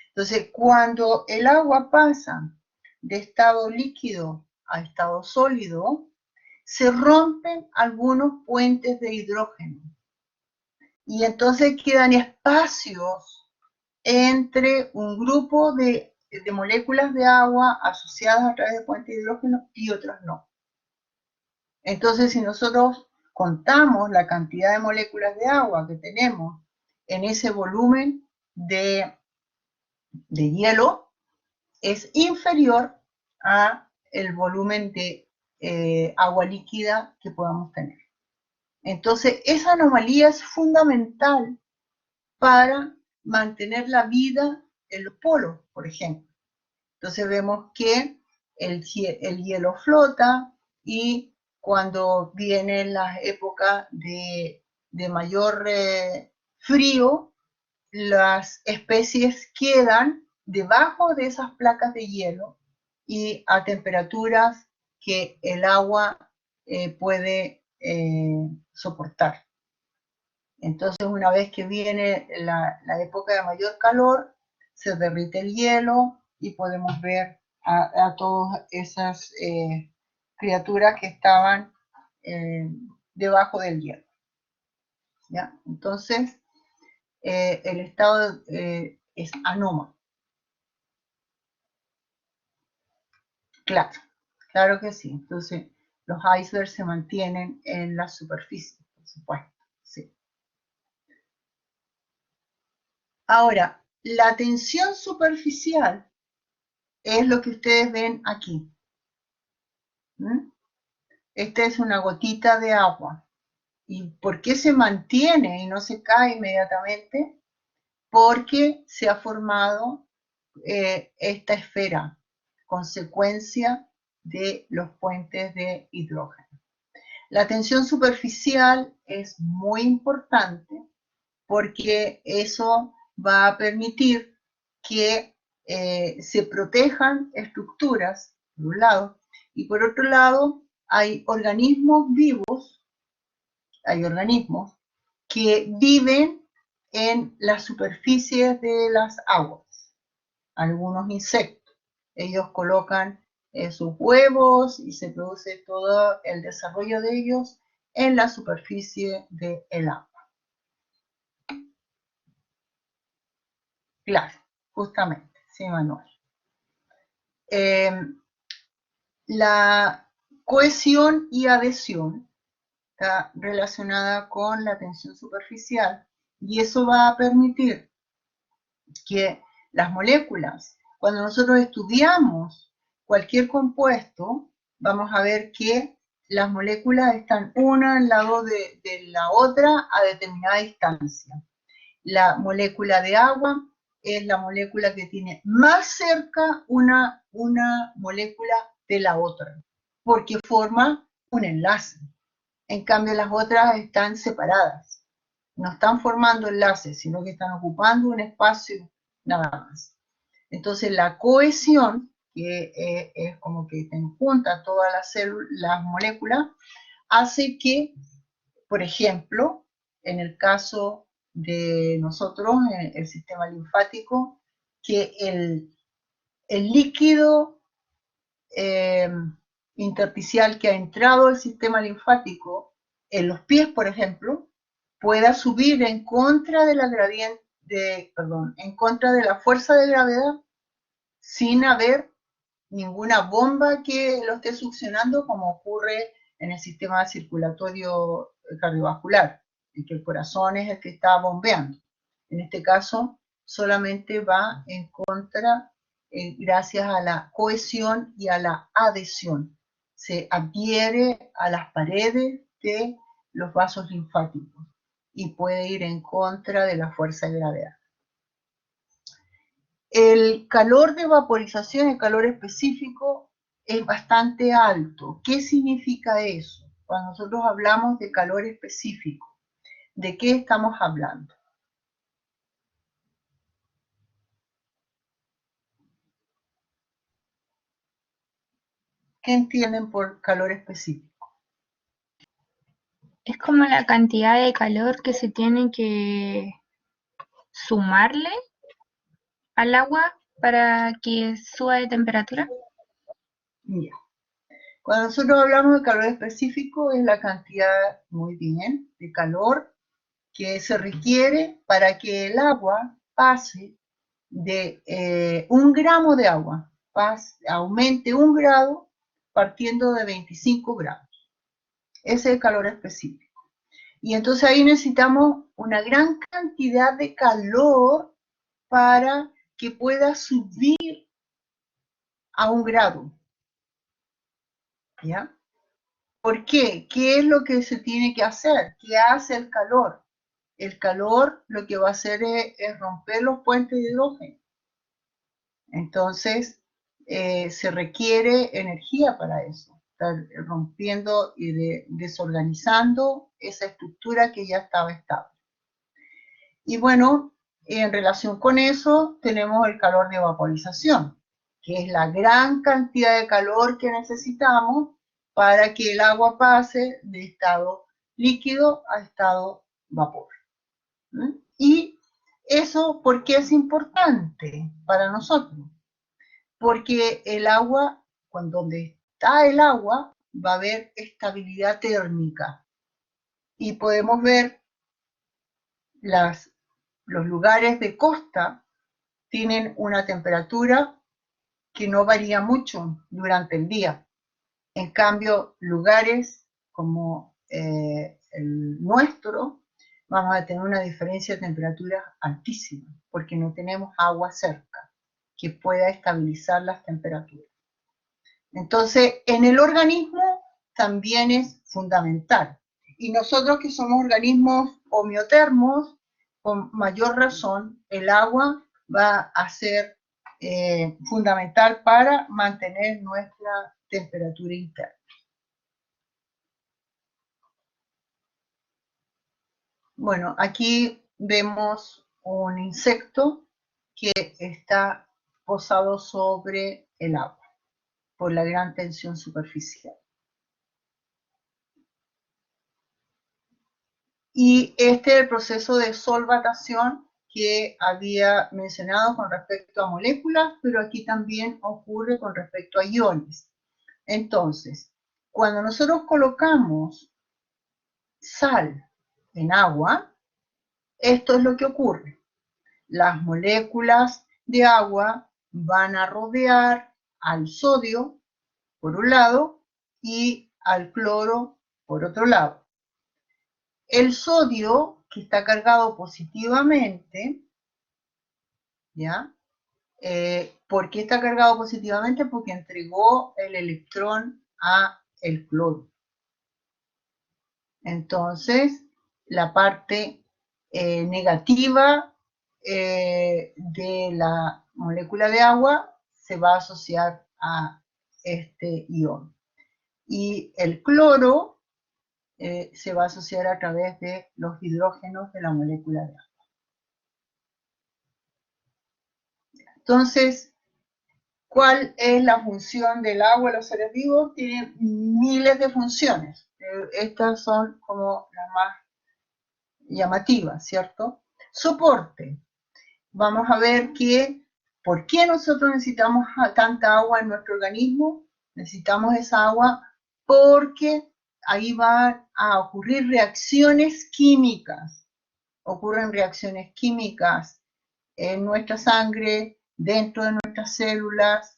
Entonces, cuando el agua pasa de estado líquido a estado sólido, se rompen algunos puentes de hidrógeno. Y entonces quedan espacios entre un grupo de moléculas de agua asociadas a través de puentes de hidrógeno y otras no. Entonces, si nosotros contamos la cantidad de moléculas de agua que tenemos en ese volumen de hielo, es inferior a el volumen de agua líquida que podamos tener. Entonces, esa anomalía es fundamental para mantener la vida en los polos, por ejemplo. Entonces vemos que el hielo flota y cuando vienen las épocas de mayor frío, las especies quedan debajo de esas placas de hielo y a temperaturas que el agua puede soportar. Entonces, una vez que viene la época de mayor calor, se derrite el hielo y podemos ver a todas esas criaturas que estaban debajo del hielo. ¿Ya? Entonces, el estado es anómalo. Claro, claro que sí. Entonces, los icebergs se mantienen en la superficie, por supuesto. Sí. Ahora, la tensión superficial es lo que ustedes ven aquí. Esta es una gotita de agua. ¿Y por qué se mantiene y no se cae inmediatamente? Porque se ha formado esta esfera, consecuencia de los puentes de hidrógeno. La tensión superficial es muy importante porque eso va a permitir que se protejan estructuras, por un lado, y por otro lado hay organismos vivos, hay organismos que viven en las superficies de las aguas, algunos insectos. Ellos colocan sus huevos y se produce todo el desarrollo de ellos en la superficie del agua. Claro, justamente, sí, Manuel. La cohesión y adhesión está relacionada con la tensión superficial y eso va a permitir que las moléculas, cuando nosotros estudiamos cualquier compuesto, vamos a ver que las moléculas están una al lado de la otra a determinada distancia. La molécula de agua es la molécula que tiene más cerca una molécula de la otra, porque forma un enlace. En cambio, las otras están separadas. No están formando enlaces, sino que están ocupando un espacio nada más. Entonces, la cohesión, que es como que te junta todas las moléculas, hace que, por ejemplo, en el caso de nosotros, en el sistema linfático, que el líquido intersticial que ha entrado al sistema linfático, en los pies, por ejemplo, pueda subir en contra de la en contra de la fuerza de gravedad, sin haber ninguna bomba que lo esté succionando, como ocurre en el sistema circulatorio cardiovascular, en que el corazón es el que está bombeando. En este caso, solamente va en contra gracias a la cohesión y a la adhesión. Se adhiere a las paredes de los vasos linfáticos y puede ir en contra de la fuerza de gravedad. El calor de vaporización, el calor específico, es bastante alto. ¿Qué significa eso? Cuando nosotros hablamos de calor específico, ¿de qué estamos hablando? ¿Qué entienden por calor específico? Es como la cantidad de calor que se tiene que sumarle al agua para que suba de temperatura. Ya. Cuando nosotros hablamos de calor específico, es la cantidad, muy bien, de calor que se requiere para que el agua pase de 1 gramo de agua, aumente 1 grado partiendo de 25 grados. Ese es el calor específico. Y entonces ahí necesitamos una gran cantidad de calor para que pueda subir a 1 grado. ¿Ya? ¿Por qué? ¿Qué es lo que se tiene que hacer? ¿Qué hace el calor? El calor lo que va a hacer es romper los puentes de hidrógeno. Entonces, se requiere energía para eso, estar rompiendo y desorganizando esa estructura que ya estaba estable. Y bueno, en relación con eso tenemos el calor de vaporización, que es la gran cantidad de calor que necesitamos para que el agua pase de estado líquido a estado vapor. Y eso, ¿por qué es importante para nosotros? Porque el agua, donde está el agua, va a haber estabilidad térmica. Y podemos ver los lugares de costa tienen una temperatura que no varía mucho durante el día. En cambio, lugares como el nuestro, vamos a tener una diferencia de temperatura altísima, porque no tenemos agua cerca que pueda estabilizar las temperaturas. Entonces, en el organismo también es fundamental. Y nosotros que somos organismos homeotermos, con mayor razón, el agua va a ser fundamental para mantener nuestra temperatura interna. Bueno, aquí vemos un insecto que está posado sobre el agua por la gran tensión superficial. Y este es el proceso de solvatación que había mencionado con respecto a moléculas, pero aquí también ocurre con respecto a iones. Entonces, cuando nosotros colocamos sal en agua, esto es lo que ocurre. Las moléculas de agua van a rodear al sodio, por un lado, y al cloro, por otro lado. El sodio, que está cargado positivamente, ¿ya? ¿Por qué está cargado positivamente? Porque entregó el electrón a el cloro. Entonces, la parte negativa de la molécula de agua se va a asociar a este ion. Y el cloro se va a asociar a través de los hidrógenos de la molécula de agua. Entonces, ¿cuál es la función del agua en los seres vivos? Tiene miles de funciones. Estas son como las más llamativas, ¿cierto? Soporte. Vamos a ver que, ¿por qué nosotros necesitamos tanta agua en nuestro organismo? Necesitamos esa agua porque ahí van a ocurrir reacciones químicas. Ocurren reacciones químicas en nuestra sangre, dentro de nuestras células,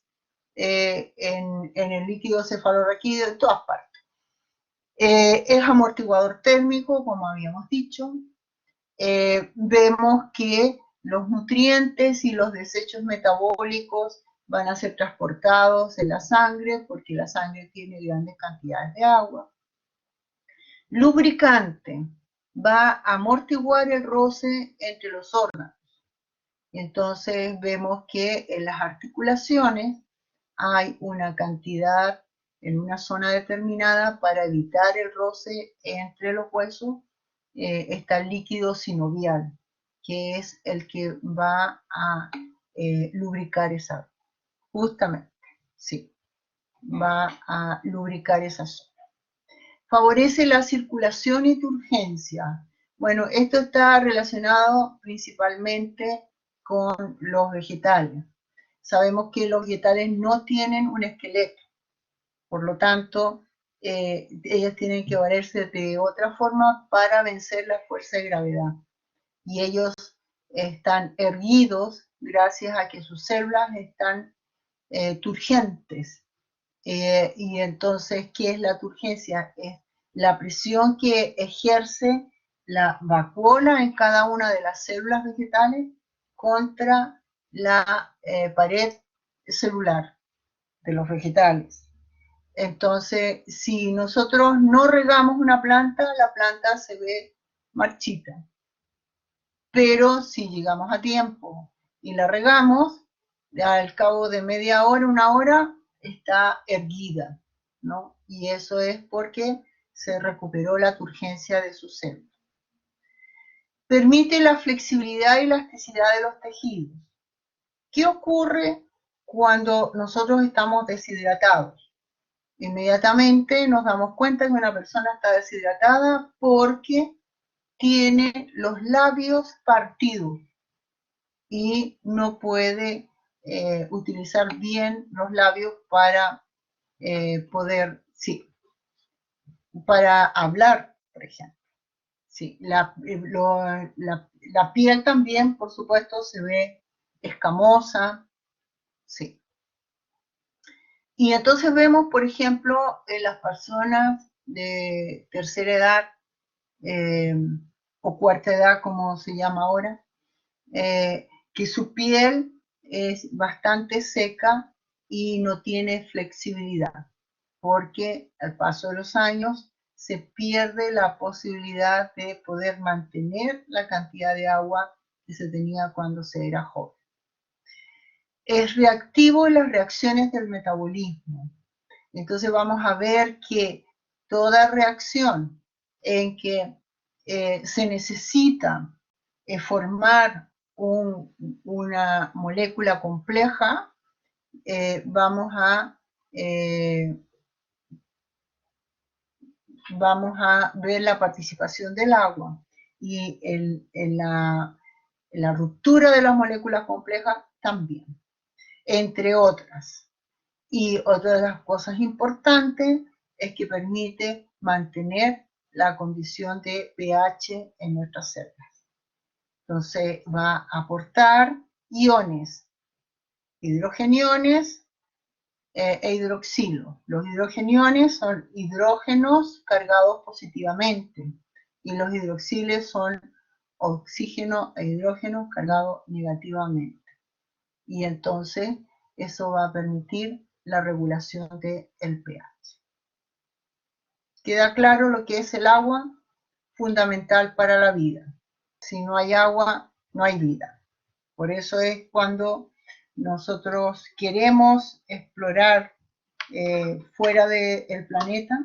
en el líquido cefalorraquídeo, en todas partes. Es amortiguador térmico, como habíamos dicho. Vemos que los nutrientes y los desechos metabólicos van a ser transportados en la sangre porque la sangre tiene grandes cantidades de agua. Lubricante. Va a amortiguar el roce entre los órganos. Entonces vemos que en las articulaciones hay una cantidad en una zona determinada para evitar el roce entre los huesos. Está el líquido sinovial, que es el que va a lubricar esa, justamente, sí, va a lubricar esa zona. Favorece la circulación y turgencia. Bueno, esto está relacionado principalmente con los vegetales. Sabemos que los vegetales no tienen un esqueleto, por lo tanto, ellas tienen que valerse de otra forma para vencer la fuerza de gravedad. Y ellos están erguidos gracias a que sus células están turgentes. Y entonces, ¿qué es la turgencia? Es la presión que ejerce la vacuola en cada una de las células vegetales contra la pared celular de los vegetales. Entonces, si nosotros no regamos una planta, la planta se ve marchita. Pero si llegamos a tiempo y la regamos, al cabo de media hora, una hora, está erguida, ¿no? Y eso es porque se recuperó la turgencia de su célula. Permite la flexibilidad y elasticidad de los tejidos. ¿Qué ocurre cuando nosotros estamos deshidratados? Inmediatamente nos damos cuenta que una persona está deshidratada porque tiene los labios partidos y no puede utilizar bien los labios para poder, sí, para hablar, por ejemplo. Sí, la piel también, por supuesto, se ve escamosa, sí. Y entonces vemos, por ejemplo, en las personas de tercera edad o cuarta edad, como se llama ahora, que su piel es bastante seca y no tiene flexibilidad, porque al paso de los años se pierde la posibilidad de poder mantener la cantidad de agua que se tenía cuando se era joven. Es reactivo en las reacciones del metabolismo. Entonces vamos a ver que toda reacción en que se necesita formar una molécula compleja, vamos a ver la participación del agua y en la ruptura de las moléculas complejas también, entre otras. Y otra de las cosas importantes es que permite mantener la condición de pH en nuestras células. Entonces va a aportar iones, hidrogeniones e hidroxilo. Los hidrogeniones son hidrógenos cargados positivamente y los hidroxiles son oxígeno e hidrógeno cargados negativamente. Y entonces eso va a permitir la regulación del pH. queda claro lo que es el agua, fundamental para la vida. Si no hay agua, no hay vida. Por eso es cuando nosotros queremos explorar fuera del planeta,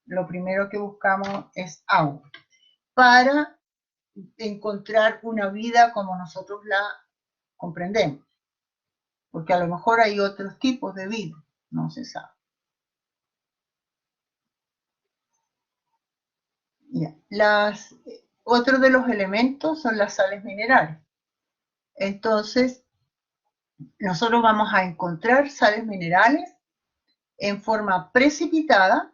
lo primero que buscamos es agua, para encontrar una vida como nosotros la comprendemos. Porque a lo mejor hay otros tipos de vida, no se sabe. Otro de los elementos son las sales minerales. Entonces, nosotros vamos a encontrar sales minerales en forma precipitada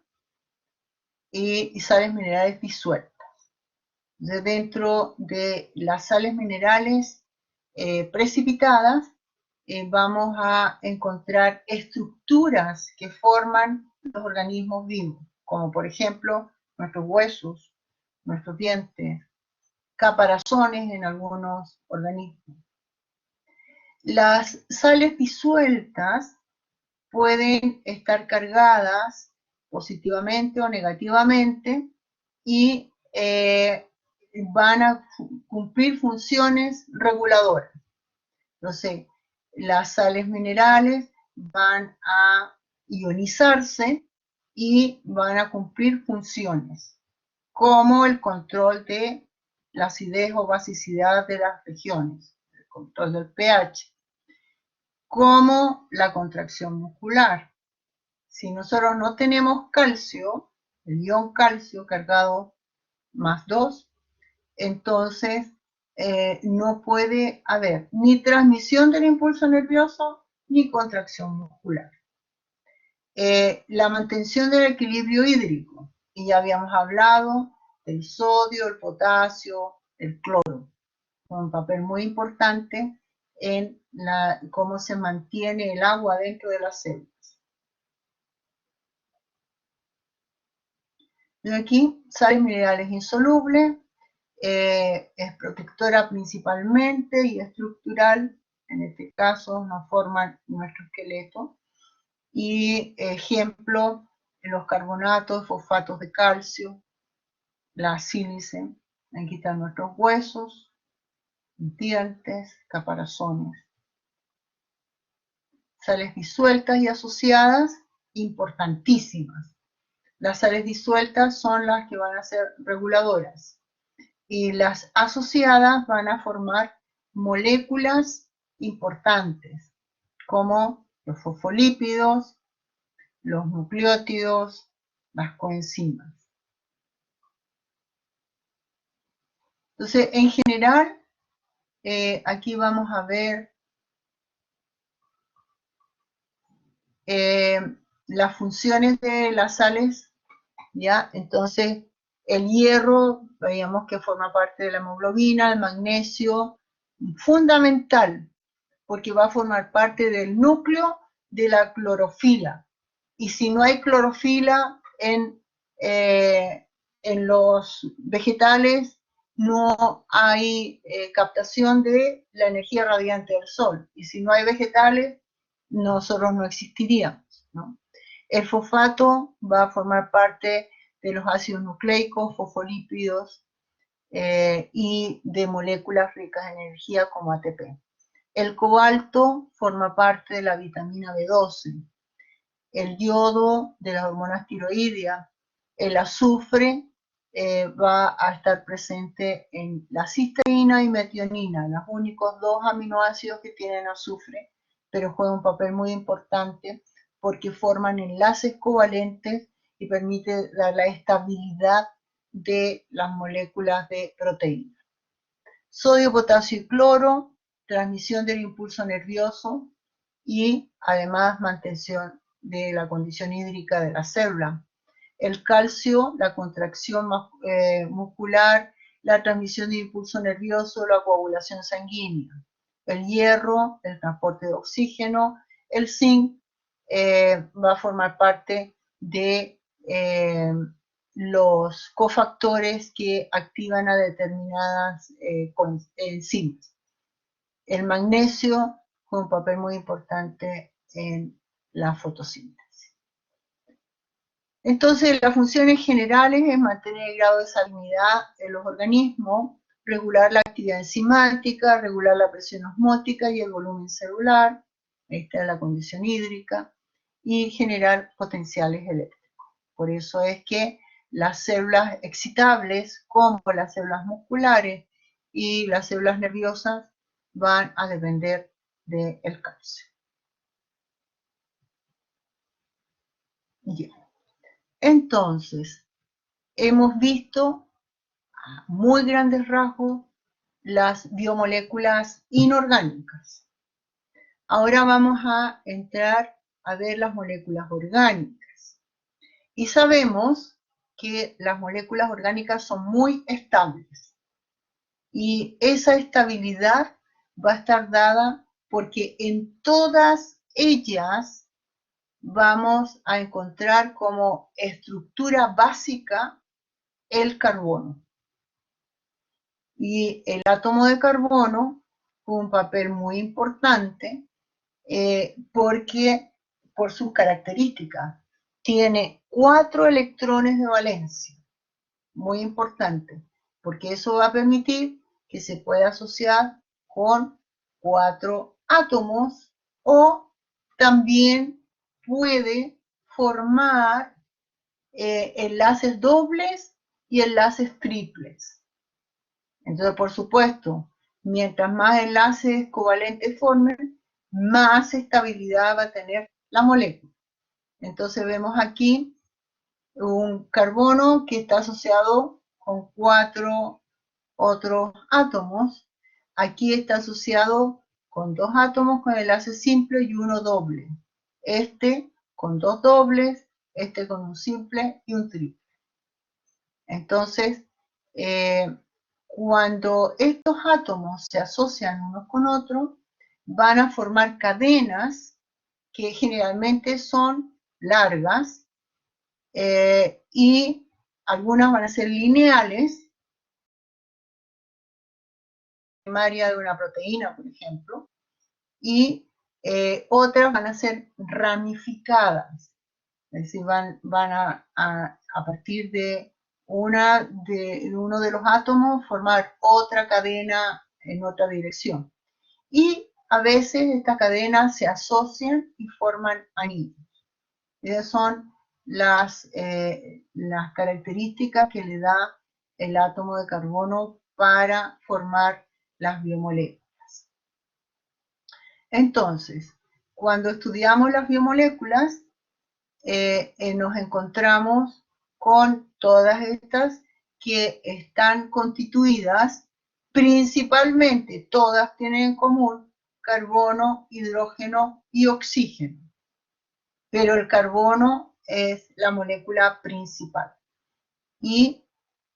y sales minerales disueltas. Dentro de las sales minerales precipitadas, vamos a encontrar estructuras que forman los organismos vivos, como por ejemplo nuestros huesos, nuestros dientes, caparazones en algunos organismos. Las sales disueltas pueden estar cargadas positivamente o negativamente y van a cumplir funciones reguladoras. Entonces, las sales minerales van a ionizarse y van a cumplir funciones, como el control de la acidez o basicidad de las regiones, el control del pH, como la contracción muscular. Si nosotros no tenemos calcio, el ion calcio cargado +2, entonces no puede haber ni transmisión del impulso nervioso ni contracción muscular. La mantención del equilibrio hídrico, y ya habíamos hablado del sodio, el potasio, el cloro, con un papel muy importante en cómo se mantiene el agua dentro de las células. Y aquí, sales minerales insolubles, es protectora principalmente y estructural, en este caso nos forman nuestro esqueleto, y ejemplo, los carbonatos, fosfatos de calcio, la sílice, aquí están nuestros huesos, dientes, caparazones. Sales disueltas y asociadas, importantísimas. Las sales disueltas son las que van a ser reguladoras y las asociadas van a formar moléculas importantes como los fosfolípidos, los nucleótidos, las coenzimas. Entonces, en general, aquí vamos a ver las funciones de las sales, ¿ya? Entonces, el hierro, veíamos que forma parte de la hemoglobina, el magnesio, fundamental, porque va a formar parte del núcleo de la clorofila. Y si no hay clorofila en los vegetales, no hay captación de la energía radiante del sol. Y si no hay vegetales, nosotros no existiríamos, ¿no? El fosfato va a formar parte de los ácidos nucleicos, fosfolípidos y de moléculas ricas en energía como ATP. El cobalto forma parte de la vitamina B12, el yodo de las hormonas tiroideas, el azufre va a estar presente en la cisteína y metionina, los únicos dos aminoácidos que tienen azufre, pero juega un papel muy importante porque forman enlaces covalentes y permite dar la estabilidad de las moléculas de proteína. Sodio, potasio y cloro, transmisión del impulso nervioso y además mantención de la condición hídrica de la célula. El calcio, la contracción muscular, la transmisión de impulso nervioso, la coagulación sanguínea. El hierro, el transporte de oxígeno. El zinc va a formar parte de los cofactores que activan a determinadas enzimas. El magnesio juega un papel muy importante en la fotosíntesis. Entonces, las funciones generales es mantener el grado de salinidad en los organismos, regular la actividad enzimática, regular la presión osmótica y el volumen celular, esta es la condición hídrica, y generar potenciales eléctricos. Por eso es que las células excitables, como las células musculares y las células nerviosas, van a depender del calcio. Yeah. Entonces, hemos visto a muy grandes rasgos las biomoléculas inorgánicas. Ahora vamos a entrar a ver las moléculas orgánicas. Y sabemos que las moléculas orgánicas son muy estables. Y esa estabilidad va a estar dada porque en todas ellas vamos a encontrar como estructura básica el carbono. Y el átomo de carbono juega un papel muy importante porque por sus características tiene 4 electrones de valencia, muy importante, porque eso va a permitir que se pueda asociar con 4 átomos o también puede formar enlaces dobles y enlaces triples. Entonces, por supuesto, mientras más enlaces covalentes formen, más estabilidad va a tener la molécula. Entonces vemos aquí un carbono que está asociado con 4 otros átomos. Aquí está asociado con 2 átomos con enlace simple y uno doble. Este con 2 dobles, este con un simple y un triple. Entonces, cuando estos átomos se asocian unos con otros, van a formar cadenas que generalmente son largas y algunas van a ser lineales, primaria de una proteína, por ejemplo, y otras van a ser ramificadas, es decir, van a partir de uno de los átomos formar otra cadena en otra dirección. Y a veces estas cadenas se asocian y forman anillos. Esas son las características que le da el átomo de carbono para formar las biomoléculas. Entonces, cuando estudiamos las biomoléculas, nos encontramos con todas estas que están constituidas, principalmente todas tienen en común carbono, hidrógeno y oxígeno. Pero el carbono es la molécula principal. Y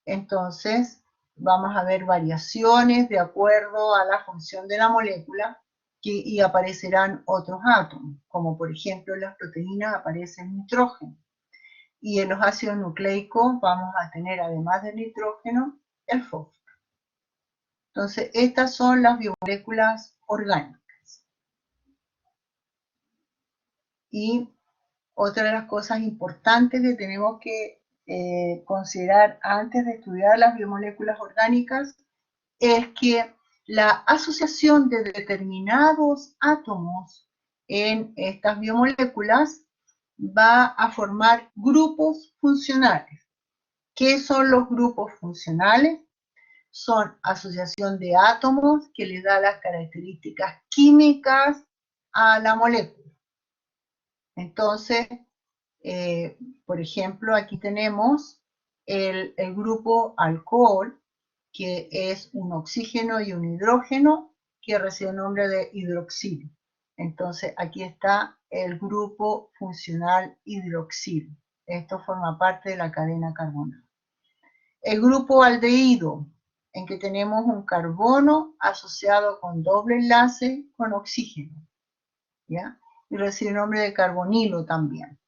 entonces vamos a ver variaciones de acuerdo a la función de la molécula y aparecerán otros átomos, como por ejemplo en las proteínas aparece el nitrógeno. Y en los ácidos nucleicos vamos a tener, además del nitrógeno, el fósforo. Entonces, estas son las biomoléculas orgánicas. Y otra de las cosas importantes que tenemos que considerar antes de estudiar las biomoléculas orgánicas es que la asociación de determinados átomos en estas biomoléculas va a formar grupos funcionales. ¿Qué son los grupos funcionales? Son asociación de átomos que le da las características químicas a la molécula. Entonces, por ejemplo, aquí tenemos el grupo alcohol, que es un oxígeno y un hidrógeno que recibe el nombre de hidroxilo. Entonces, aquí está el grupo funcional hidroxilo. Esto forma parte de la cadena carbonada. El grupo aldehído, en que tenemos un carbono asociado con doble enlace con oxígeno, ¿ya? Y recibe el nombre de carbonilo también.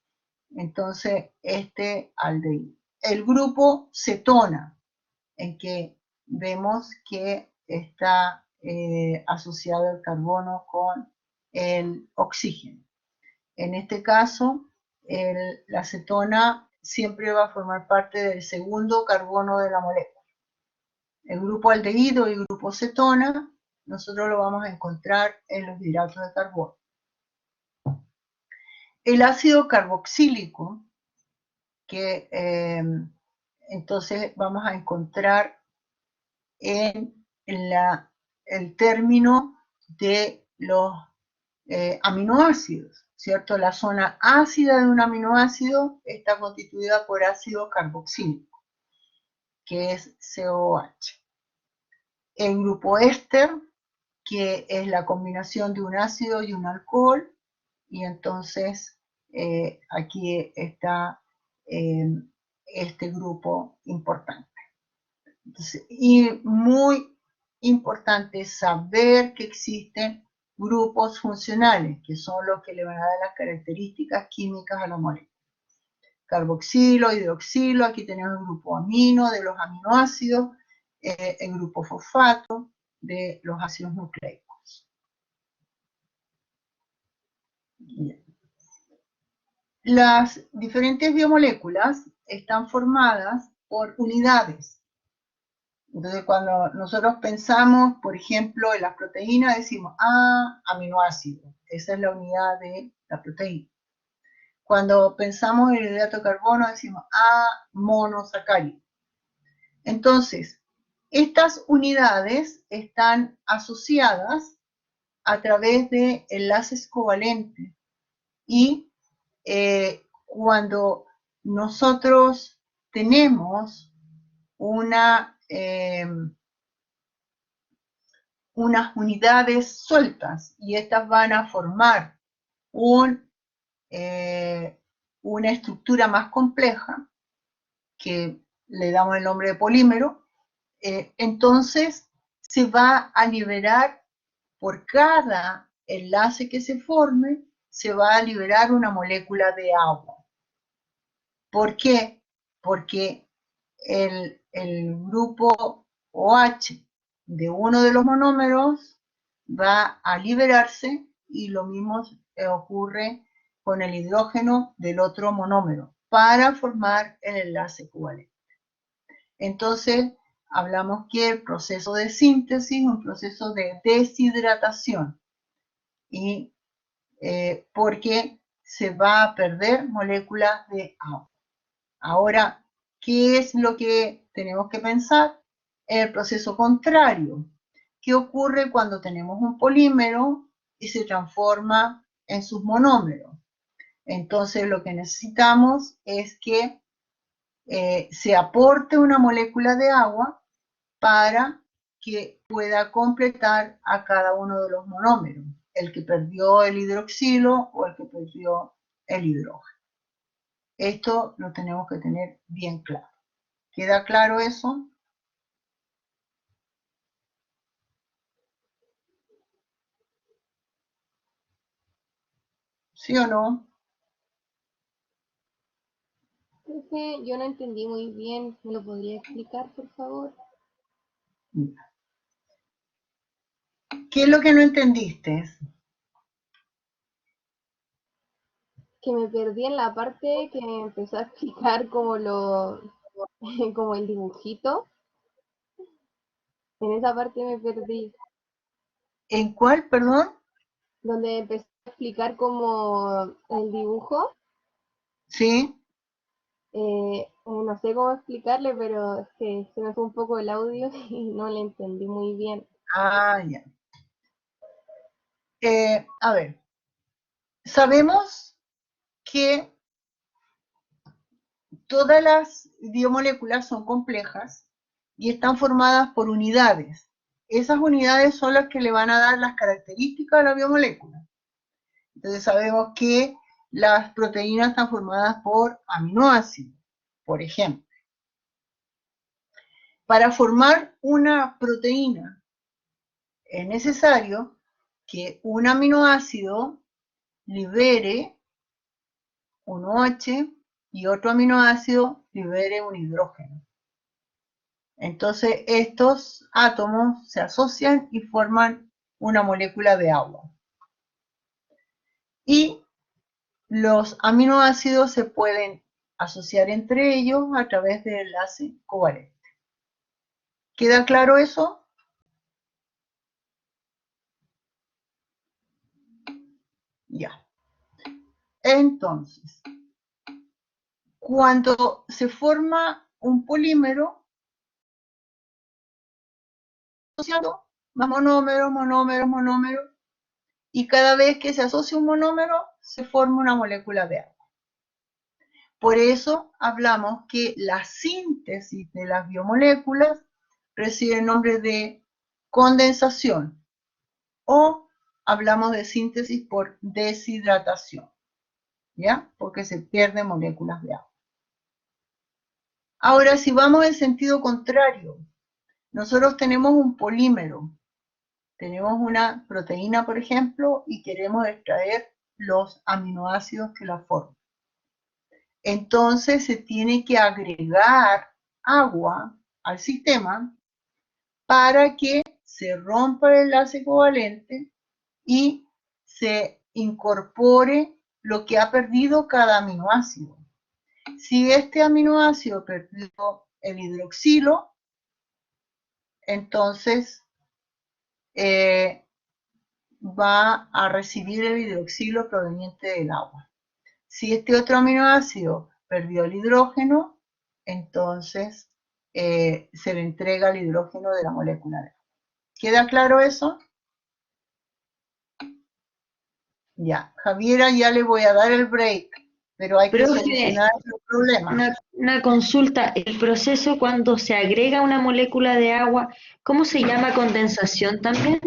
Entonces, este aldehído. El grupo cetona, en que vemos que está asociado el carbono con el oxígeno. En este caso, la cetona siempre va a formar parte del segundo carbono de la molécula. El grupo aldehído y el grupo cetona, nosotros lo vamos a encontrar en los hidratos de carbono. El ácido carboxílico, que entonces vamos a encontrar en el término de los aminoácidos, ¿cierto? La zona ácida de un aminoácido está constituida por ácido carboxílico, que es COH. El grupo éster, que es la combinación de un ácido y un alcohol, y entonces aquí está este grupo importante. Entonces, y muy importante saber que existen grupos funcionales, que son los que le van a dar las características químicas a la molécula. Carboxilo, hidroxilo, aquí tenemos el grupo amino de los aminoácidos, el grupo fosfato de los ácidos nucleicos. Bien. Las diferentes biomoléculas están formadas por unidades. Entonces, cuando nosotros pensamos, por ejemplo, en las proteínas, decimos, aminoácido. Esa es la unidad de la proteína. Cuando pensamos en el hidrato de carbono, decimos, monosacárido. Entonces, estas unidades están asociadas a través de enlaces covalentes. Y cuando nosotros tenemos unas unidades sueltas y estas van a formar una estructura más compleja, que le damos el nombre de polímero, entonces se va a liberar por cada enlace que se forme, se va a liberar una molécula de agua. ¿Por qué? Porque el grupo OH de uno de los monómeros va a liberarse y lo mismo ocurre con el hidrógeno del otro monómero para formar el enlace covalente. Entonces, hablamos que el proceso de síntesis es un proceso de deshidratación y porque se va a perder moléculas de agua. Ahora, ¿qué es lo que tenemos que pensar? El proceso contrario. ¿Qué ocurre cuando tenemos un polímero y se transforma en sus monómeros? Entonces, lo que necesitamos es que se aporte una molécula de agua para que pueda completar a cada uno de los monómeros, el que perdió el hidroxilo o el que perdió el hidrógeno. Esto lo tenemos que tener bien claro. ¿Queda claro eso? ¿Sí o no? Profe, yo no entendí muy bien. ¿Me lo podría explicar, por favor? ¿Qué es lo que no entendiste? Que me perdí en la parte que me empezó a explicar como como el dibujito. En esa parte me perdí. ¿En cuál, perdón? Donde empezó a explicar como el dibujo. Sí. No sé cómo explicarle, pero es que se me fue un poco el audio y no le entendí muy bien. Ya. A ver, sabemos que todas las biomoléculas son complejas y están formadas por unidades. Esas unidades son las que le van a dar las características a la biomolécula. Entonces sabemos que las proteínas están formadas por aminoácidos, por ejemplo. Para formar una proteína es necesario que un aminoácido libere un OH y otro aminoácido libere un hidrógeno. Entonces estos átomos se asocian y forman una molécula de agua. Y los aminoácidos se pueden asociar entre ellos a través del enlace covalente. ¿Queda claro eso? Ya. Entonces, cuando se forma un polímero, asociando más monómeros, monómeros, monómeros, y cada vez que se asocia un monómero, se forma una molécula de agua. Por eso hablamos que la síntesis de las biomoléculas recibe el nombre de condensación, o hablamos de síntesis por deshidratación, ¿ya? Porque se pierden moléculas de agua. Ahora, si vamos en sentido contrario, nosotros tenemos un polímero, tenemos una proteína, por ejemplo, y queremos extraer los aminoácidos que la forman. Entonces se tiene que agregar agua al sistema para que se rompa el enlace covalente y se incorpore lo que ha perdido cada aminoácido. Si este aminoácido perdió el hidroxilo, entonces va a recibir el hidroxilo proveniente del agua. Si este otro aminoácido perdió el hidrógeno, entonces se le entrega el hidrógeno de la molécula de agua. ¿Queda claro eso? Ya, Javiera, ya le voy a dar el break, pero hay que Profe, solucionar el problema. una consulta, el proceso cuando se agrega una molécula de agua, ¿cómo se llama? ¿Condensación también?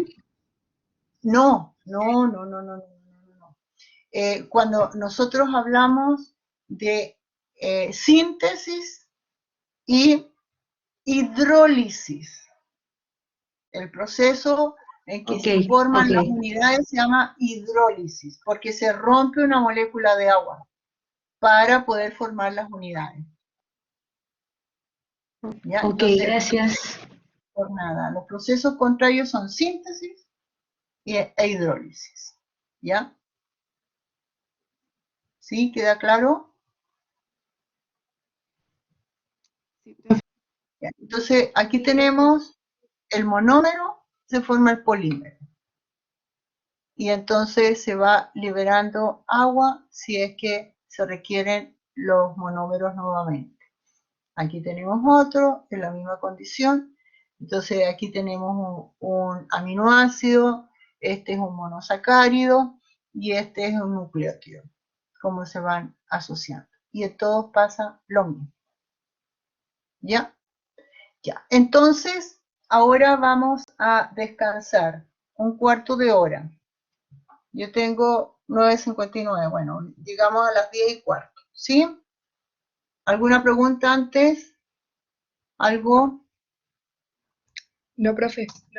No. Cuando nosotros hablamos de síntesis y hidrólisis, el proceso en que se forman las unidades se llama hidrólisis, porque se rompe una molécula de agua para poder formar las unidades. ¿Ya? Ok, Entonces, gracias. por nada, los procesos contrarios son síntesis e hidrólisis. ¿Ya? ¿Sí? ¿Queda claro? Ya. Entonces, aquí tenemos el monómero, se forma el polímero. Y entonces se va liberando agua si es que se requieren los monómeros nuevamente. Aquí tenemos otro en la misma condición. Entonces aquí tenemos un aminoácido, este es un monosacárido y este es un nucleótido. Cómo se van asociando. Y en todos pasa lo mismo. ¿Ya? Ya. Entonces, ahora vamos a descansar un cuarto de hora. Yo tengo 9:59, bueno, llegamos a las 10:15, ¿sí? ¿Alguna pregunta antes? ¿Algo? No, profe.